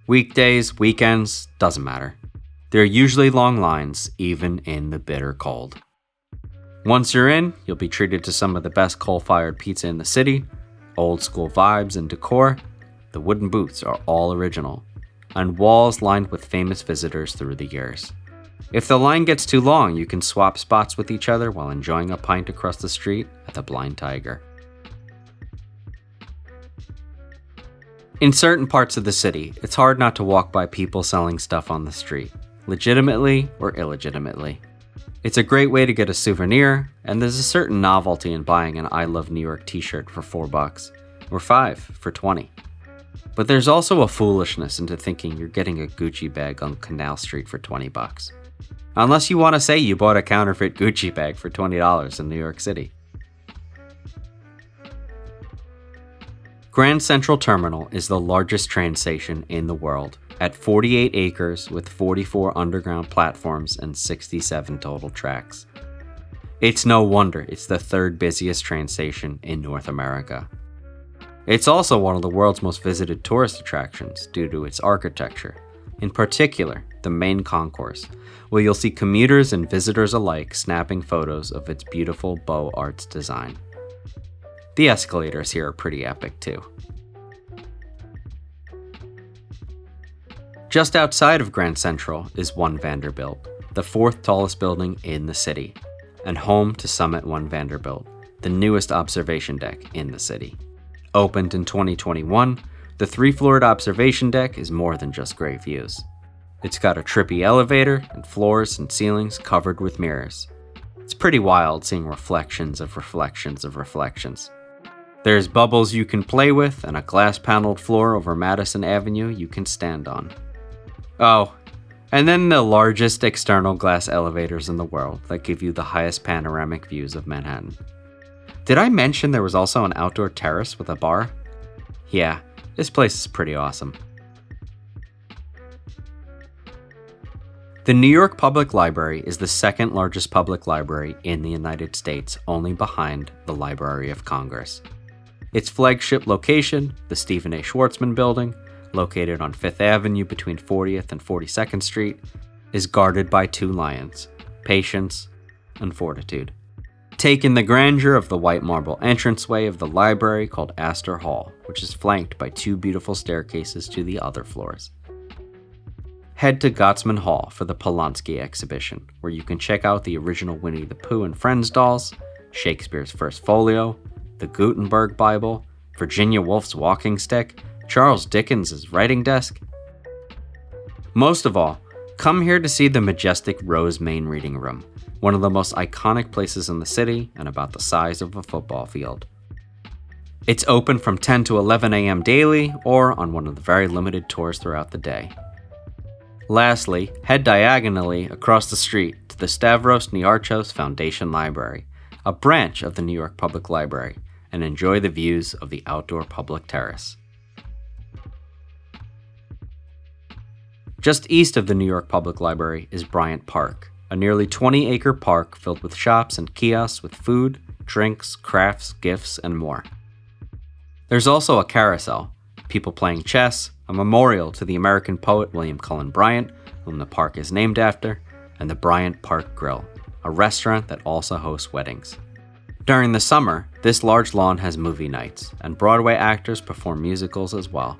Weekdays, weekends, doesn't matter. There are usually long lines, even in the bitter cold. Once you're in, you'll be treated to some of the best coal-fired pizza in the city, old school vibes and decor. The wooden booths are all original, and walls lined with famous visitors through the years. If the line gets too long, you can swap spots with each other while enjoying a pint across the street at the Blind Tiger. In certain parts of the city, it's hard not to walk by people selling stuff on the street, legitimately or illegitimately. It's a great way to get a souvenir, and there's a certain novelty in buying an I Love New York t-shirt for $4, or $5 for $20. But there's also a foolishness into thinking you're getting a Gucci bag on Canal Street for $20. Unless you want to say you bought a counterfeit Gucci bag for $20 in New York City. Grand Central Terminal is the largest train station in the world, at 48 acres with 44 underground platforms and 67 total tracks. It's no wonder it's the third busiest train station in North America. It's also one of the world's most visited tourist attractions due to its architecture, in particular the main concourse, where you'll see commuters and visitors alike snapping photos of its beautiful Beaux Arts design. The escalators here are pretty epic too. Just outside of Grand Central is One Vanderbilt, the fourth tallest building in the city, and home to Summit One Vanderbilt, the newest observation deck in the city. Opened in 2021, the 3-floored observation deck is more than just great views. It's got a trippy elevator and floors and ceilings covered with mirrors. It's pretty wild seeing reflections of reflections of reflections. There's bubbles you can play with and a glass-paneled floor over Madison Avenue you can stand on. Oh, and then the largest external glass elevators in the world that give you the highest panoramic views of Manhattan. Did I mention there was also an outdoor terrace with a bar? Yeah, this place is pretty awesome. The New York Public Library is the second largest public library in the United States, only behind the Library of Congress. Its flagship location, the Stephen A. Schwarzman Building, located on 5th Avenue between 40th and 42nd Street, is guarded by 2 lions, Patience and Fortitude. Take in the grandeur of the white marble entranceway of the library called Astor Hall, which is flanked by 2 beautiful staircases to the other floors. Head to Gottsman Hall for the Polanski exhibition, where you can check out the original Winnie the Pooh and Friends dolls, Shakespeare's first folio, the Gutenberg Bible, Virginia Woolf's walking stick, Charles Dickens' writing desk. Most of all, come here to see the majestic Rose Main Reading Room, one of the most iconic places in the city and about the size of a football field. It's open from 10 to 11 a.m. daily or on one of the very limited tours throughout the day. Lastly, head diagonally across the street to the Stavros Niarchos Foundation Library, a branch of the New York Public Library, and enjoy the views of the outdoor public terrace. Just east of the New York Public Library is Bryant Park, a nearly 20-acre park filled with shops and kiosks with food, drinks, crafts, gifts, and more. There's also a carousel, people playing chess, a memorial to the American poet William Cullen Bryant, whom the park is named after, and the Bryant Park Grill, a restaurant that also hosts weddings. During the summer, this large lawn has movie nights, and Broadway actors perform musicals as well.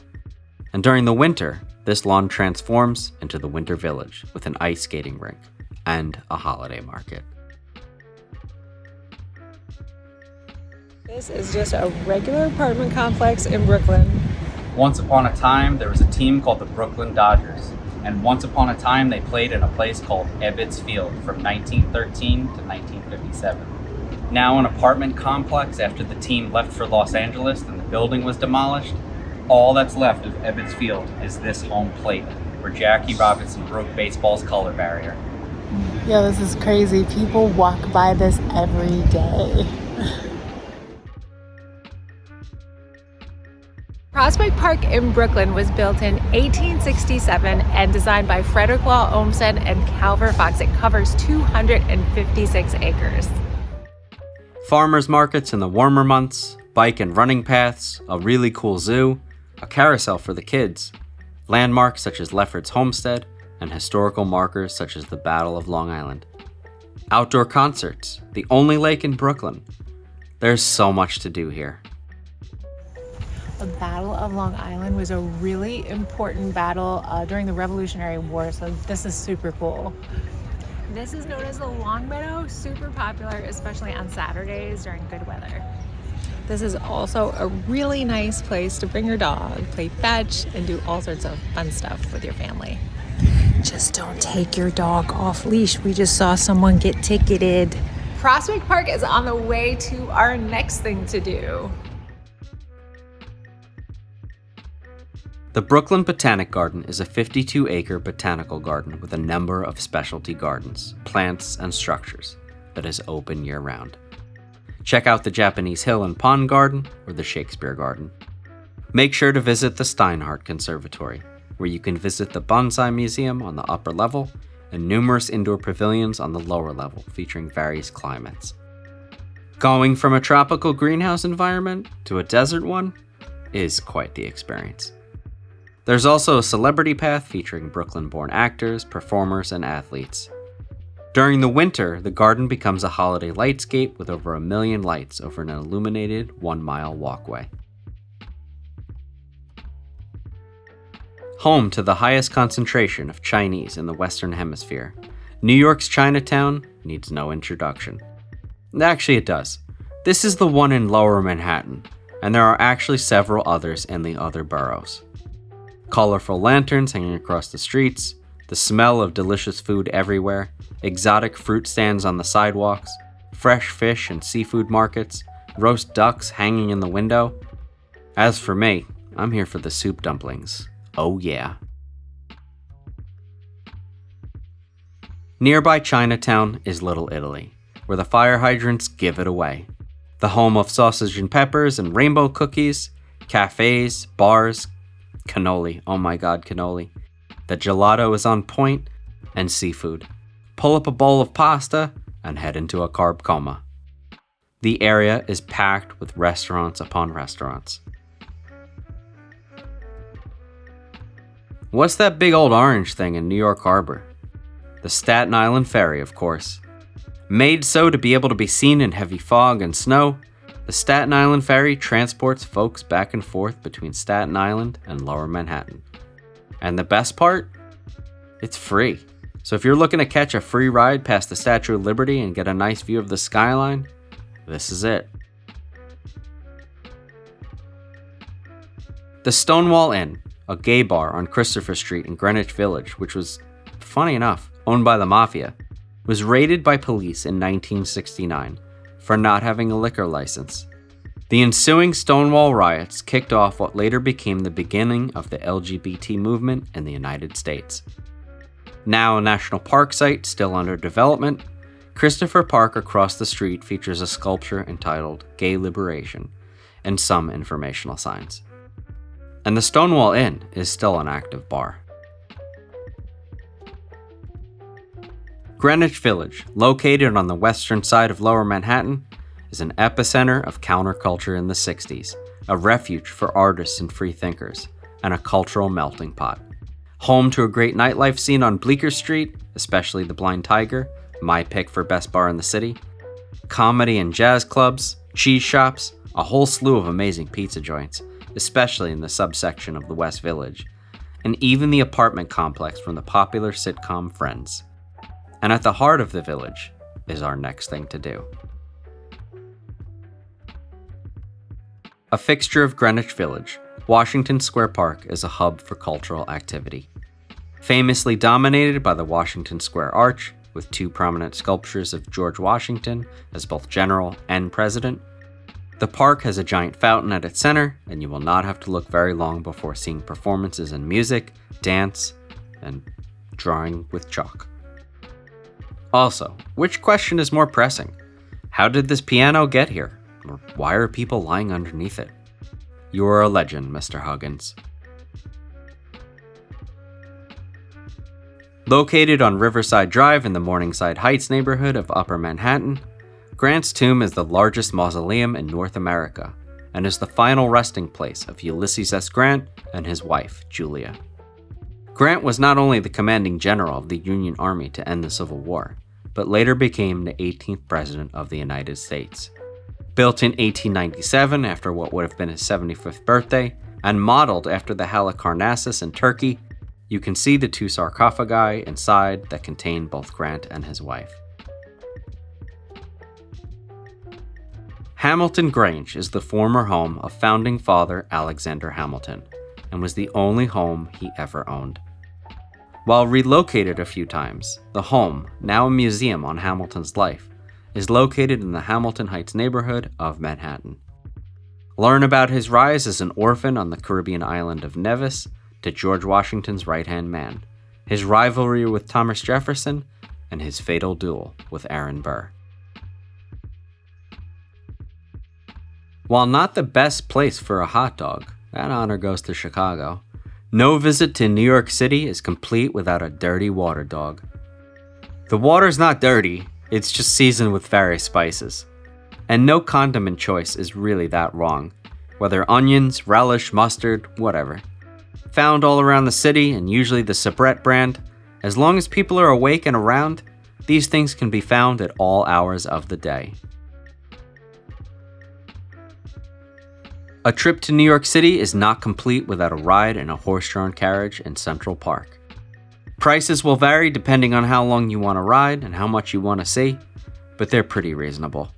And during the winter, this lawn transforms into the Winter Village with an ice skating rink and a holiday market. This is just a regular apartment complex in Brooklyn. Once upon a time, there was a team called the Brooklyn Dodgers. And once upon a time, they played in a place called Ebbets Field from 1913 to 1957. Now an apartment complex after the team left for Los Angeles and the building was demolished, all that's left of Ebbets Field is this home plate where Jackie Robinson broke baseball's color barrier. Yo, this is crazy. People walk by this every day. Prospect Park in Brooklyn was built in 1867 and designed by Frederick Law Olmsted and Calvert Fox. It covers 256 acres. Farmers markets in the warmer months, bike and running paths, a really cool zoo, a carousel for the kids, landmarks such as Lefferts Homestead, and historical markers such as the Battle of Long Island. Outdoor concerts, the only lake in Brooklyn. There's so much to do here. The Battle of Long Island was a really important battle during the Revolutionary War, so this is super cool. This is known as the Long Meadow, super popular, especially on Saturdays during good weather. This is also a really nice place to bring your dog, play fetch, and do all sorts of fun stuff with your family. Just don't take your dog off leash. We just saw someone get ticketed. Prospect Park is on the way to our next thing to do. The Brooklyn Botanic Garden is a 52-acre botanical garden with a number of specialty gardens, plants, and structures that is open year-round. Check out the Japanese Hill and Pond Garden or the Shakespeare Garden. Make sure to visit the Steinhardt Conservatory, where you can visit the Bonsai Museum on the upper level and numerous indoor pavilions on the lower level featuring various climates. Going from a tropical greenhouse environment to a desert one is quite the experience. There's also a celebrity path featuring Brooklyn-born actors, performers, and athletes. During the winter, the garden becomes a holiday lightscape with over 1 million lights over an illuminated 1-mile walkway. Home to the highest concentration of Chinese in the Western Hemisphere, New York's Chinatown needs no introduction. Actually, it does. This is the one in Lower Manhattan, and there are actually several others in the other boroughs. Colorful lanterns hanging across the streets, the smell of delicious food everywhere, exotic fruit stands on the sidewalks, fresh fish and seafood markets, roast ducks hanging in the window. As for me, I'm here for the soup dumplings. Oh yeah. Nearby Chinatown is Little Italy, where the fire hydrants give it away. The home of sausage and peppers and rainbow cookies, cafes, bars, cannoli, oh my god, cannoli. The gelato is on point, and seafood. Pull up a bowl of pasta and head into a carb coma. The area is packed with restaurants upon restaurants. What's that big old orange thing in New York Harbor? The Staten Island Ferry, of course. Made so to be able to be seen in heavy fog and snow, the Staten Island Ferry transports folks back and forth between Staten Island and Lower Manhattan. And the best part? It's free. So if you're looking to catch a free ride past the Statue of Liberty and get a nice view of the skyline, this is it. The Stonewall Inn, a gay bar on Christopher Street in Greenwich Village, which was, funny enough, owned by the Mafia, was raided by police in 1969 for not having a liquor license. The ensuing Stonewall riots kicked off what later became the beginning of the LGBT movement in the United States. Now a national park site still under development, Christopher Park across the street features a sculpture entitled Gay Liberation and some informational signs. And the Stonewall Inn is still an active bar. Greenwich Village, located on the western side of Lower Manhattan, is an epicenter of counterculture in the 60s, a refuge for artists and free thinkers, and a cultural melting pot. Home to a great nightlife scene on Bleecker Street, especially the Blind Tiger, my pick for best bar in the city, comedy and jazz clubs, cheese shops, a whole slew of amazing pizza joints, especially in the subsection of the West Village, and even the apartment complex from the popular sitcom Friends. And at the heart of the village is our next thing to do. A fixture of Greenwich Village, Washington Square Park is a hub for cultural activity. Famously dominated by the Washington Square Arch, with 2 prominent sculptures of George Washington as both general and president, the park has a giant fountain at its center, and you will not have to look very long before seeing performances in music, dance, and drawing with chalk. Also, which question is more pressing? How did this piano get here? Or why are people lying underneath it? You are a legend, Mr. Huggins. Located on Riverside Drive in the Morningside Heights neighborhood of Upper Manhattan, Grant's tomb is the largest mausoleum in North America and is the final resting place of Ulysses S. Grant and his wife, Julia. Grant was not only the commanding general of the Union Army to end the Civil War, but later became the 18th President of the United States. Built in 1897 after what would have been his 75th birthday, and modeled after the Halicarnassus in Turkey, you can see the two sarcophagi inside that contain both Grant and his wife. Hamilton Grange is the former home of founding father Alexander Hamilton, and was the only home he ever owned. While relocated a few times, the home, now a museum on Hamilton's life, is located in the Hamilton Heights neighborhood of Manhattan. Learn about his rise as an orphan on the Caribbean island of Nevis to George Washington's right-hand man, his rivalry with Thomas Jefferson, and his fatal duel with Aaron Burr. While not the best place for a hot dog, that honor goes to Chicago, no visit to New York City is complete without a dirty water dog. The water's not dirty, it's just seasoned with various spices. And no condiment choice is really that wrong, whether onions, relish, mustard, whatever. Found all around the city and usually the Sabrett brand, as long as people are awake and around, these things can be found at all hours of the day. A trip to New York City is not complete without a ride in a horse-drawn carriage in Central Park. Prices will vary depending on how long you want to ride and how much you want to see, but they're pretty reasonable.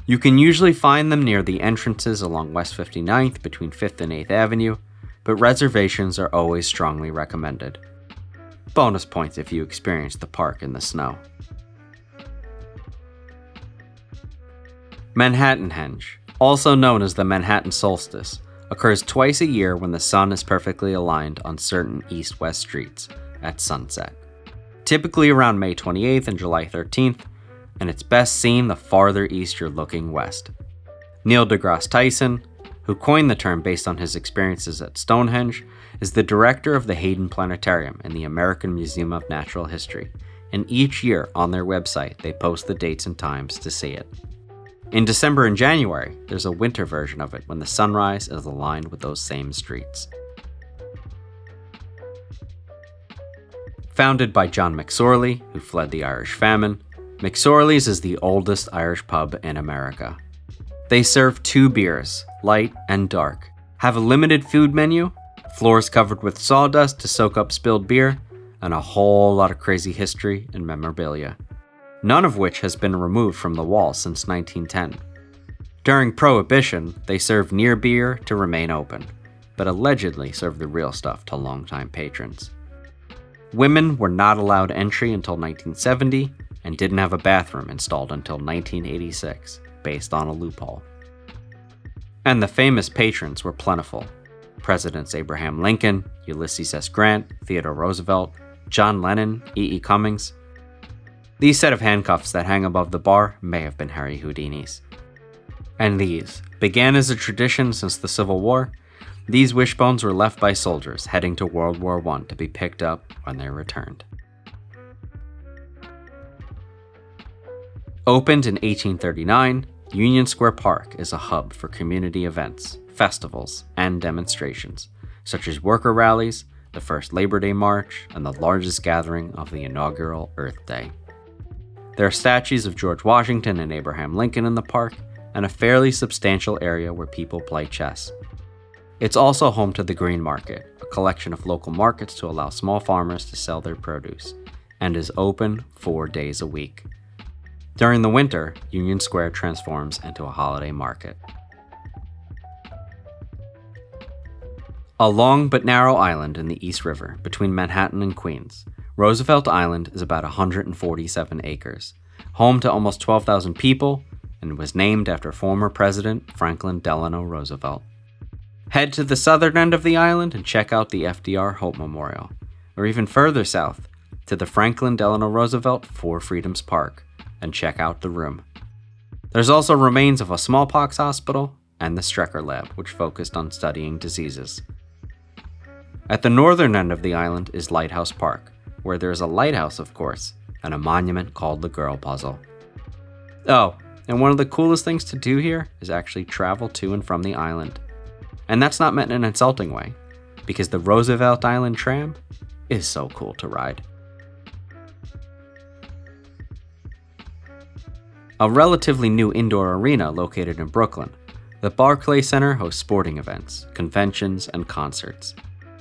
You can usually find them near the entrances along West 59th between 5th and 8th Avenue, but reservations are always strongly recommended. Bonus points if you experience the park in the snow. Manhattan Henge, also known as the Manhattan Solstice, occurs twice a year when the sun is perfectly aligned on certain east-west streets at sunset, typically around May 28th and July 13th, and it's best seen the farther east you're looking west. Neil deGrasse Tyson, who coined the term based on his experiences at Stonehenge, is the director of the Hayden Planetarium in the American Museum of Natural History, and each year on their website they post the dates and times to see it. In December and January, there's a winter version of it when the sunrise is aligned with those same streets. Founded by John McSorley, who fled the Irish famine, McSorley's is the oldest Irish pub in America. They serve 2 beers, light and dark, have a limited food menu, floors covered with sawdust to soak up spilled beer, and a whole lot of crazy history and memorabilia, none of which has been removed from the wall since 1910. During Prohibition, they served near beer to remain open, but allegedly served the real stuff to longtime patrons. Women were not allowed entry until 1970 and didn't have a bathroom installed until 1986, based on a loophole. And the famous patrons were plentiful. Presidents Abraham Lincoln, Ulysses S. Grant, Theodore Roosevelt, John Lennon, E.E. Cummings. These set of handcuffs that hang above the bar may have been Harry Houdini's. And these began as a tradition since the Civil War. These wishbones were left by soldiers heading to World War I to be picked up when they returned. Opened in 1839, Union Square Park is a hub for community events, festivals, and demonstrations, such as worker rallies, the first Labor Day March, and the largest gathering of the inaugural Earth Day. There are statues of George Washington and Abraham Lincoln in the park, and a fairly substantial area where people play chess. It's also home to the Green Market, a collection of local markets to allow small farmers to sell their produce, and is open 4 days a week. During the winter, Union Square transforms into a holiday market. A long but narrow island in the East River between Manhattan and Queens, Roosevelt Island is about 147 acres, home to almost 12,000 people, and was named after former President Franklin Delano Roosevelt. Head to the southern end of the island and check out the FDR Hope Memorial, or even further south to the Franklin Delano Roosevelt Four Freedoms Park, and check out the room. There's also remains of a smallpox hospital and the Strecker Lab, which focused on studying diseases. At the northern end of the island is Lighthouse Park, where there is a lighthouse, of course, and a monument called the Girl Puzzle. Oh, and one of the coolest things to do here is actually travel to and from the island. And that's not meant in an insulting way, because the Roosevelt Island tram is so cool to ride. A relatively new indoor arena located in Brooklyn, the Barclays Center hosts sporting events, conventions, and concerts.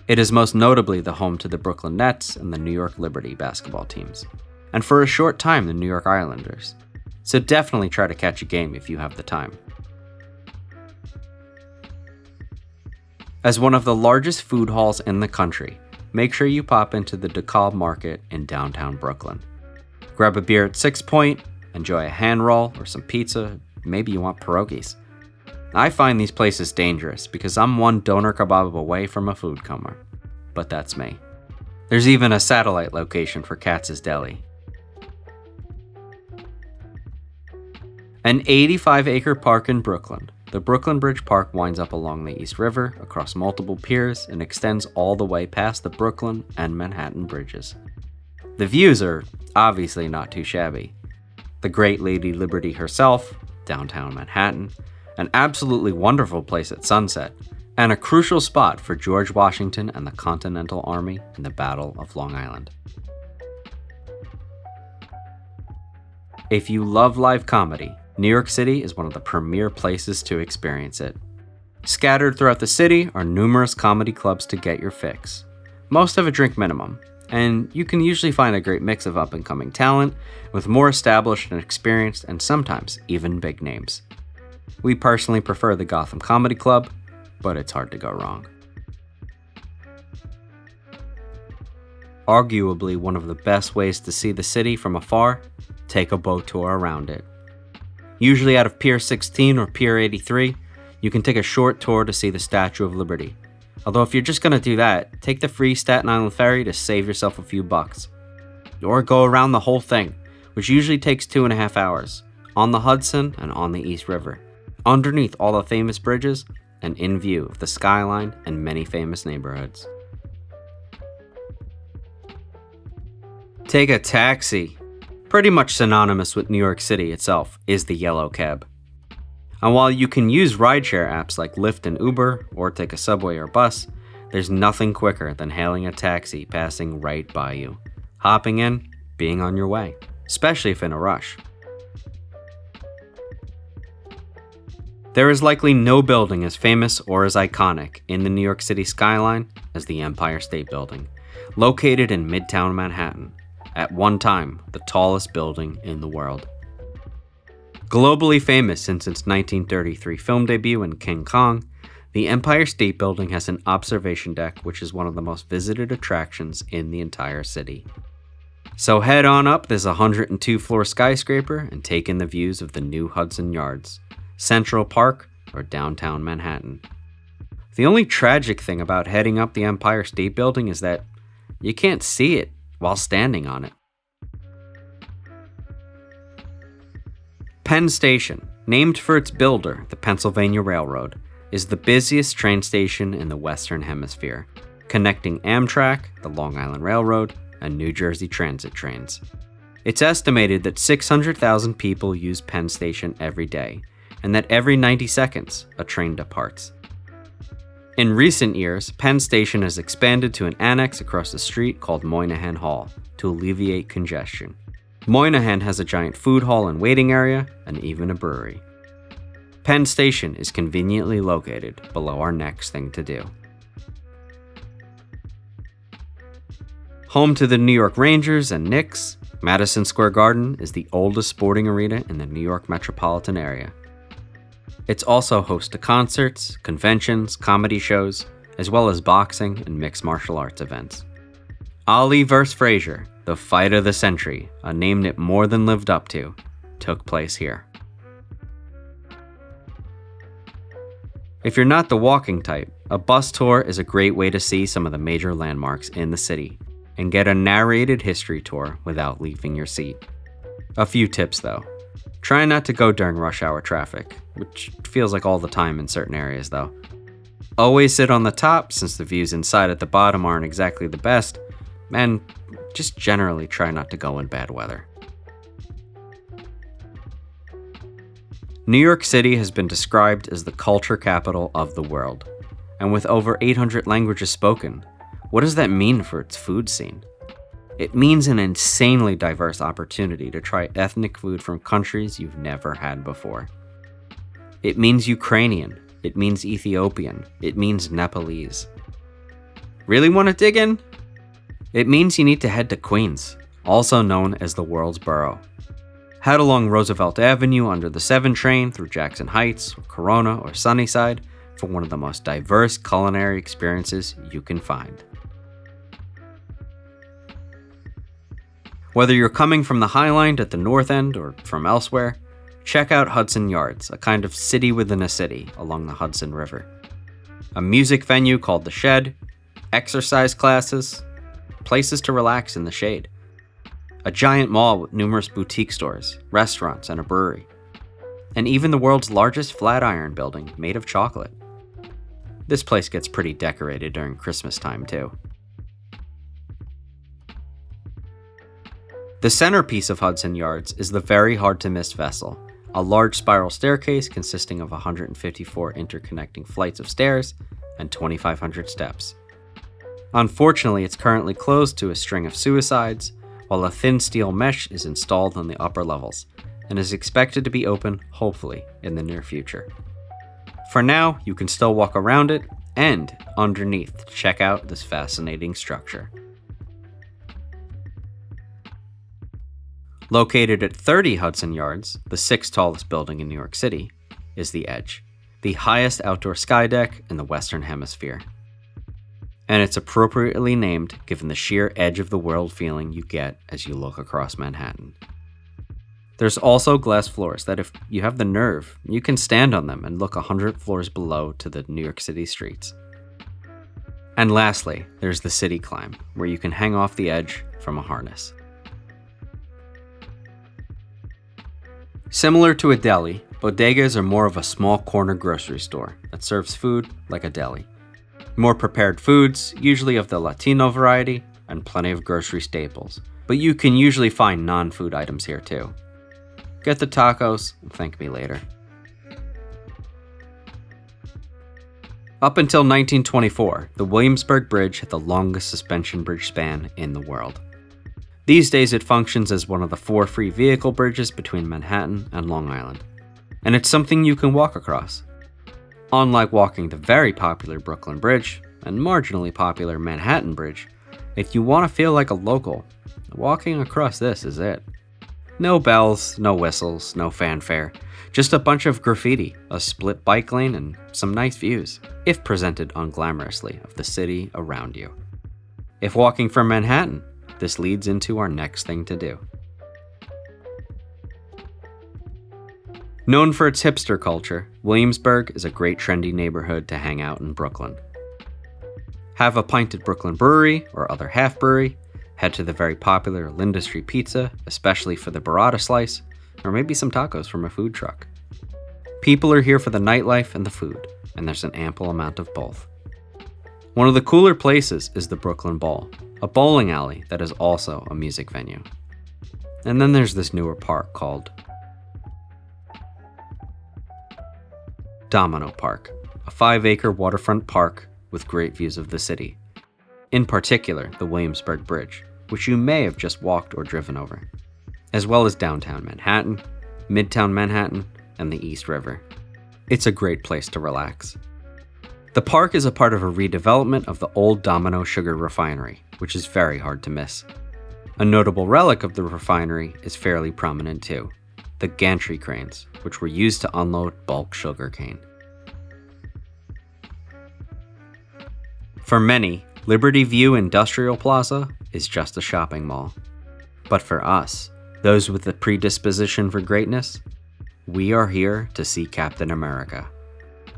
It is most notably the home to the Brooklyn Nets and the New York Liberty basketball teams, and for a short time the New York Islanders. So definitely try to catch a game if you have the time. As one of the largest food halls in the country, make sure you pop into the DeKalb Market in downtown Brooklyn. Grab a beer at 6 Point, enjoy a hand roll or some pizza, maybe you want pierogies. I find these places dangerous because I'm one doner kebab away from a food coma, but that's me. There's even a satellite location for Katz's Deli. An 85-acre park in Brooklyn, the Brooklyn Bridge Park winds up along the East River, across multiple piers, and extends all the way past the Brooklyn and Manhattan bridges. The views are obviously not too shabby. The great Lady Liberty herself, downtown Manhattan, an absolutely wonderful place at sunset, and a crucial spot for George Washington and the Continental Army in the Battle of Long Island. If you love live comedy, New York City is one of the premier places to experience it. Scattered throughout the city are numerous comedy clubs to get your fix. Most have a drink minimum, and you can usually find a great mix of up-and-coming talent with more established and experienced and sometimes even big names. We personally prefer the Gotham Comedy Club, but it's hard to go wrong. Arguably one of the best ways to see the city from afar, take a boat tour around it. Usually out of Pier 16 or Pier 83, you can take a short tour to see the Statue of Liberty. Although if you're just going to do that, take the free Staten Island ferry to save yourself a few bucks. Or go around the whole thing, which usually takes 2.5 hours, on the Hudson and on the East River, underneath all the famous bridges and in view of the skyline and many famous neighborhoods. Take a taxi. Pretty much synonymous with New York City itself is the yellow cab. And while you can use rideshare apps like Lyft and Uber, or take a subway or bus, there's nothing quicker than hailing a taxi passing right by you. Hopping in, being on your way, especially if in a rush. There is likely no building as famous or as iconic in the New York City skyline as the Empire State Building, located in Midtown Manhattan, at one time the tallest building in the world. Globally famous since its 1933 film debut in King Kong, the Empire State Building has an observation deck which is one of the most visited attractions in the entire city. So head on up this 102-floor skyscraper and take in the views of the new Hudson Yards, Central Park, or downtown Manhattan. The only tragic thing about heading up the Empire State Building is that you can't see it while standing on it. Penn Station, named for its builder, the Pennsylvania Railroad, is the busiest train station in the Western Hemisphere, connecting Amtrak, the Long Island Railroad, and New Jersey Transit trains. It's estimated that 600,000 people use Penn Station every day, and that every 90 seconds, a train departs. In recent years, Penn Station has expanded to an annex across the street called Moynihan Hall to alleviate congestion. Moynihan has a giant food hall and waiting area, and even a brewery. Penn Station is conveniently located below our next thing to do. Home to the New York Rangers and Knicks, Madison Square Garden is the oldest sporting arena in the New York metropolitan area. It's also host to concerts, conventions, comedy shows, as well as boxing and mixed martial arts events. Ali vs. Frazier, the fight of the century, a name it more than lived up to, took place here. If you're not the walking type, a bus tour is a great way to see some of the major landmarks in the city and get a narrated history tour without leaving your seat. A few tips though. Try not to go during rush hour traffic, which feels like all the time in certain areas though. Always sit on the top since the views inside at the bottom aren't exactly the best, and just generally try not to go in bad weather. New York City has been described as the culture capital of the world, and with over 800 languages spoken, what does that mean for its food scene? It means an insanely diverse opportunity to try ethnic food from countries you've never had before. It means Ukrainian, it means Ethiopian, it means Nepalese. Really want to dig in? It means you need to head to Queens, also known as the world's borough. Head along Roosevelt Avenue under the 7 train through Jackson Heights, or Corona, or Sunnyside for one of the most diverse culinary experiences you can find. Whether you're coming from the High Line at the North End or from elsewhere, check out Hudson Yards, a kind of city within a city along the Hudson River. A music venue called The Shed, exercise classes, places to relax in the shade. A giant mall with numerous boutique stores, restaurants, and a brewery. And even the world's largest Flatiron building made of chocolate. This place gets pretty decorated during Christmas time too. The centerpiece of Hudson Yards is the very hard-to-miss vessel, a large spiral staircase consisting of 154 interconnecting flights of stairs and 2,500 steps. Unfortunately, it's currently closed to a string of suicides, while a thin steel mesh is installed on the upper levels, and is expected to be open, hopefully, in the near future. For now, you can still walk around it and underneath to check out this fascinating structure. Located at 30 Hudson Yards, the 6th tallest building in New York City, is the Edge, the highest outdoor sky deck in the Western Hemisphere. And it's appropriately named given the sheer edge of the world feeling you get as you look across Manhattan. There's also glass floors that if you have the nerve, you can stand on them and look 100 floors below to the New York City streets. And lastly, there's the City Climb, where you can hang off the edge from a harness. Similar to a deli, bodegas are more of a small corner grocery store that serves food like a deli. More prepared foods, usually of the Latino variety, and plenty of grocery staples, but you can usually find non-food items here too. Get the tacos and thank me later. Up until 1924, the Williamsburg Bridge had the longest suspension bridge span in the world. These days it functions as one of the 4 free vehicle bridges between Manhattan and Long Island, and it's something you can walk across. Unlike walking the very popular Brooklyn Bridge and marginally popular Manhattan Bridge, if you want to feel like a local, walking across this is it. No bells, no whistles, no fanfare, just a bunch of graffiti, a split bike lane, and some nice views, if presented unglamorously, of the city around you. If walking from Manhattan, this leads into our next thing to do. Known for its hipster culture, Williamsburg is a great trendy neighborhood to hang out in Brooklyn. Have a pint at Brooklyn Brewery or other half brewery, head to the very popular Linda Street Pizza, especially for the burrata slice, or maybe some tacos from a food truck. People are here for the nightlife and the food, and there's an ample amount of both. One of the cooler places is the Brooklyn Bowl, a bowling alley that is also a music venue. And then there's this newer park called Domino Park, a 5-acre waterfront park with great views of the city. In particular, the Williamsburg Bridge, which you may have just walked or driven over, as well as downtown Manhattan, Midtown Manhattan, and the East River. It's a great place to relax. The park is a part of a redevelopment of the old Domino Sugar Refinery, which is very hard to miss. A notable relic of the refinery is fairly prominent too, the gantry cranes, which were used to unload bulk sugar cane. For many, Liberty View Industrial Plaza is just a shopping mall. But for us, those with the predisposition for greatness, we are here to see Captain America.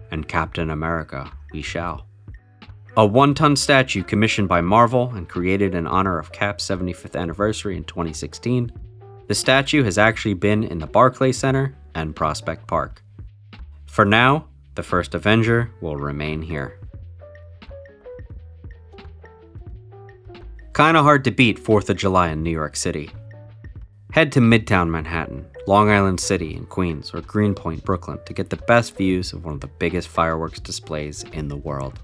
And Captain America we shall. A 1-ton statue commissioned by Marvel and created in honor of Cap's 75th anniversary in 2016 The statue has actually been in the Barclays Center and Prospect Park. For now, the first Avenger will remain here. Kinda hard to beat 4th of July in New York City. Head to Midtown Manhattan, Long Island City in Queens, or Greenpoint, Brooklyn to get the best views of one of the biggest fireworks displays in the world.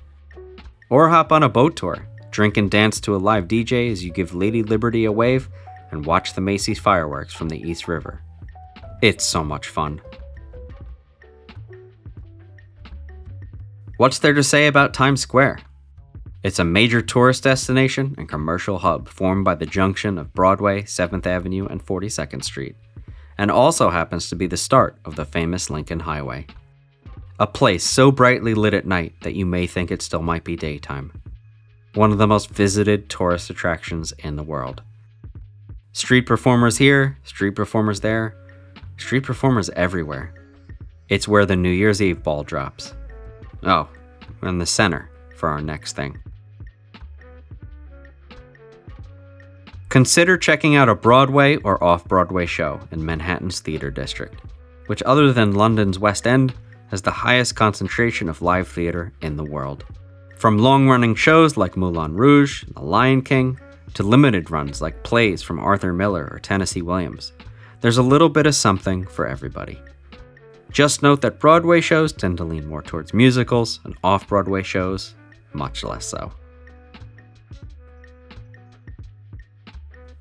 Or hop on a boat tour, drink and dance to a live DJ as you give Lady Liberty a wave and watch the Macy's fireworks from the East River. It's so much fun. What's there to say about Times Square? It's a major tourist destination and commercial hub formed by the junction of Broadway, 7th Avenue, and 42nd Street, and also happens to be the start of the famous Lincoln Highway. A place so brightly lit at night that you may think it still might be daytime. One of the most visited tourist attractions in the world. Street performers here, street performers there, street performers everywhere. It's where the New Year's Eve ball drops. Oh, and the center for our next thing. Consider checking out a Broadway or off-Broadway show in Manhattan's Theater District, which other than London's West End, has the highest concentration of live theater in the world. From long-running shows like Moulin Rouge and The Lion King, to limited runs like plays from Arthur Miller or Tennessee Williams, there's a little bit of something for everybody. Just note that Broadway shows tend to lean more towards musicals, and off-Broadway shows, much less so.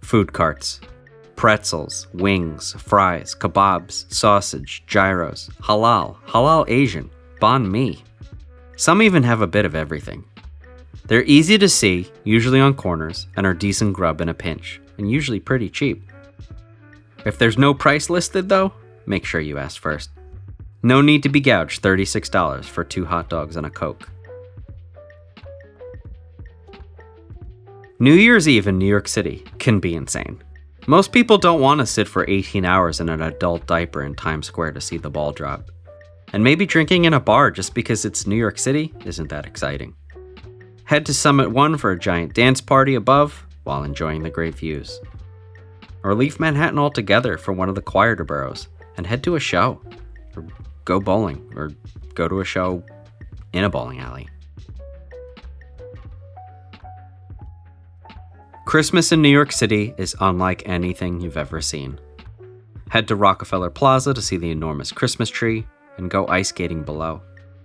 Food carts. Pretzels, wings, fries, kebabs, sausage, gyros, halal Asian, banh mi. Some even have a bit of everything. They're easy to see, usually on corners, and are decent grub in a pinch, and usually pretty cheap. If there's no price listed though, make sure you ask first. No need to be gouged $36 for 2 hot dogs and a Coke. New Year's Eve in New York City can be insane. Most people don't want to sit for 18 hours in an adult diaper in Times Square to see the ball drop. And maybe drinking in a bar just because it's New York City isn't that exciting. Head to Summit 1 for a giant dance party above while enjoying the great views. Or leave Manhattan altogether for one of the quieter boroughs and head to a show. Or go bowling, or go to a show in a bowling alley. Christmas in New York City is unlike anything you've ever seen. Head to Rockefeller Plaza to see the enormous Christmas tree and go ice skating below.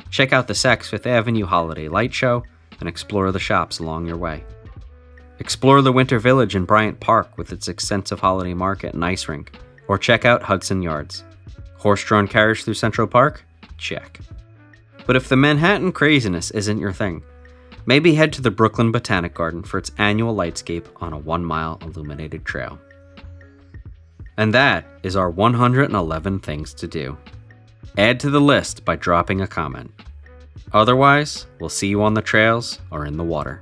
Check out the Saks Fifth Avenue Holiday Light Show and explore the shops along your way. Explore the Winter Village in Bryant Park with its extensive holiday market and ice rink, or check out Hudson Yards. Horse-drawn carriage through Central Park? Check. But if the Manhattan craziness isn't your thing, maybe head to the Brooklyn Botanic Garden for its annual lightscape on a 1-mile illuminated trail. And that is our 111 things to do. Add to the list by dropping a comment. Otherwise, we'll see you on the trails or in the water.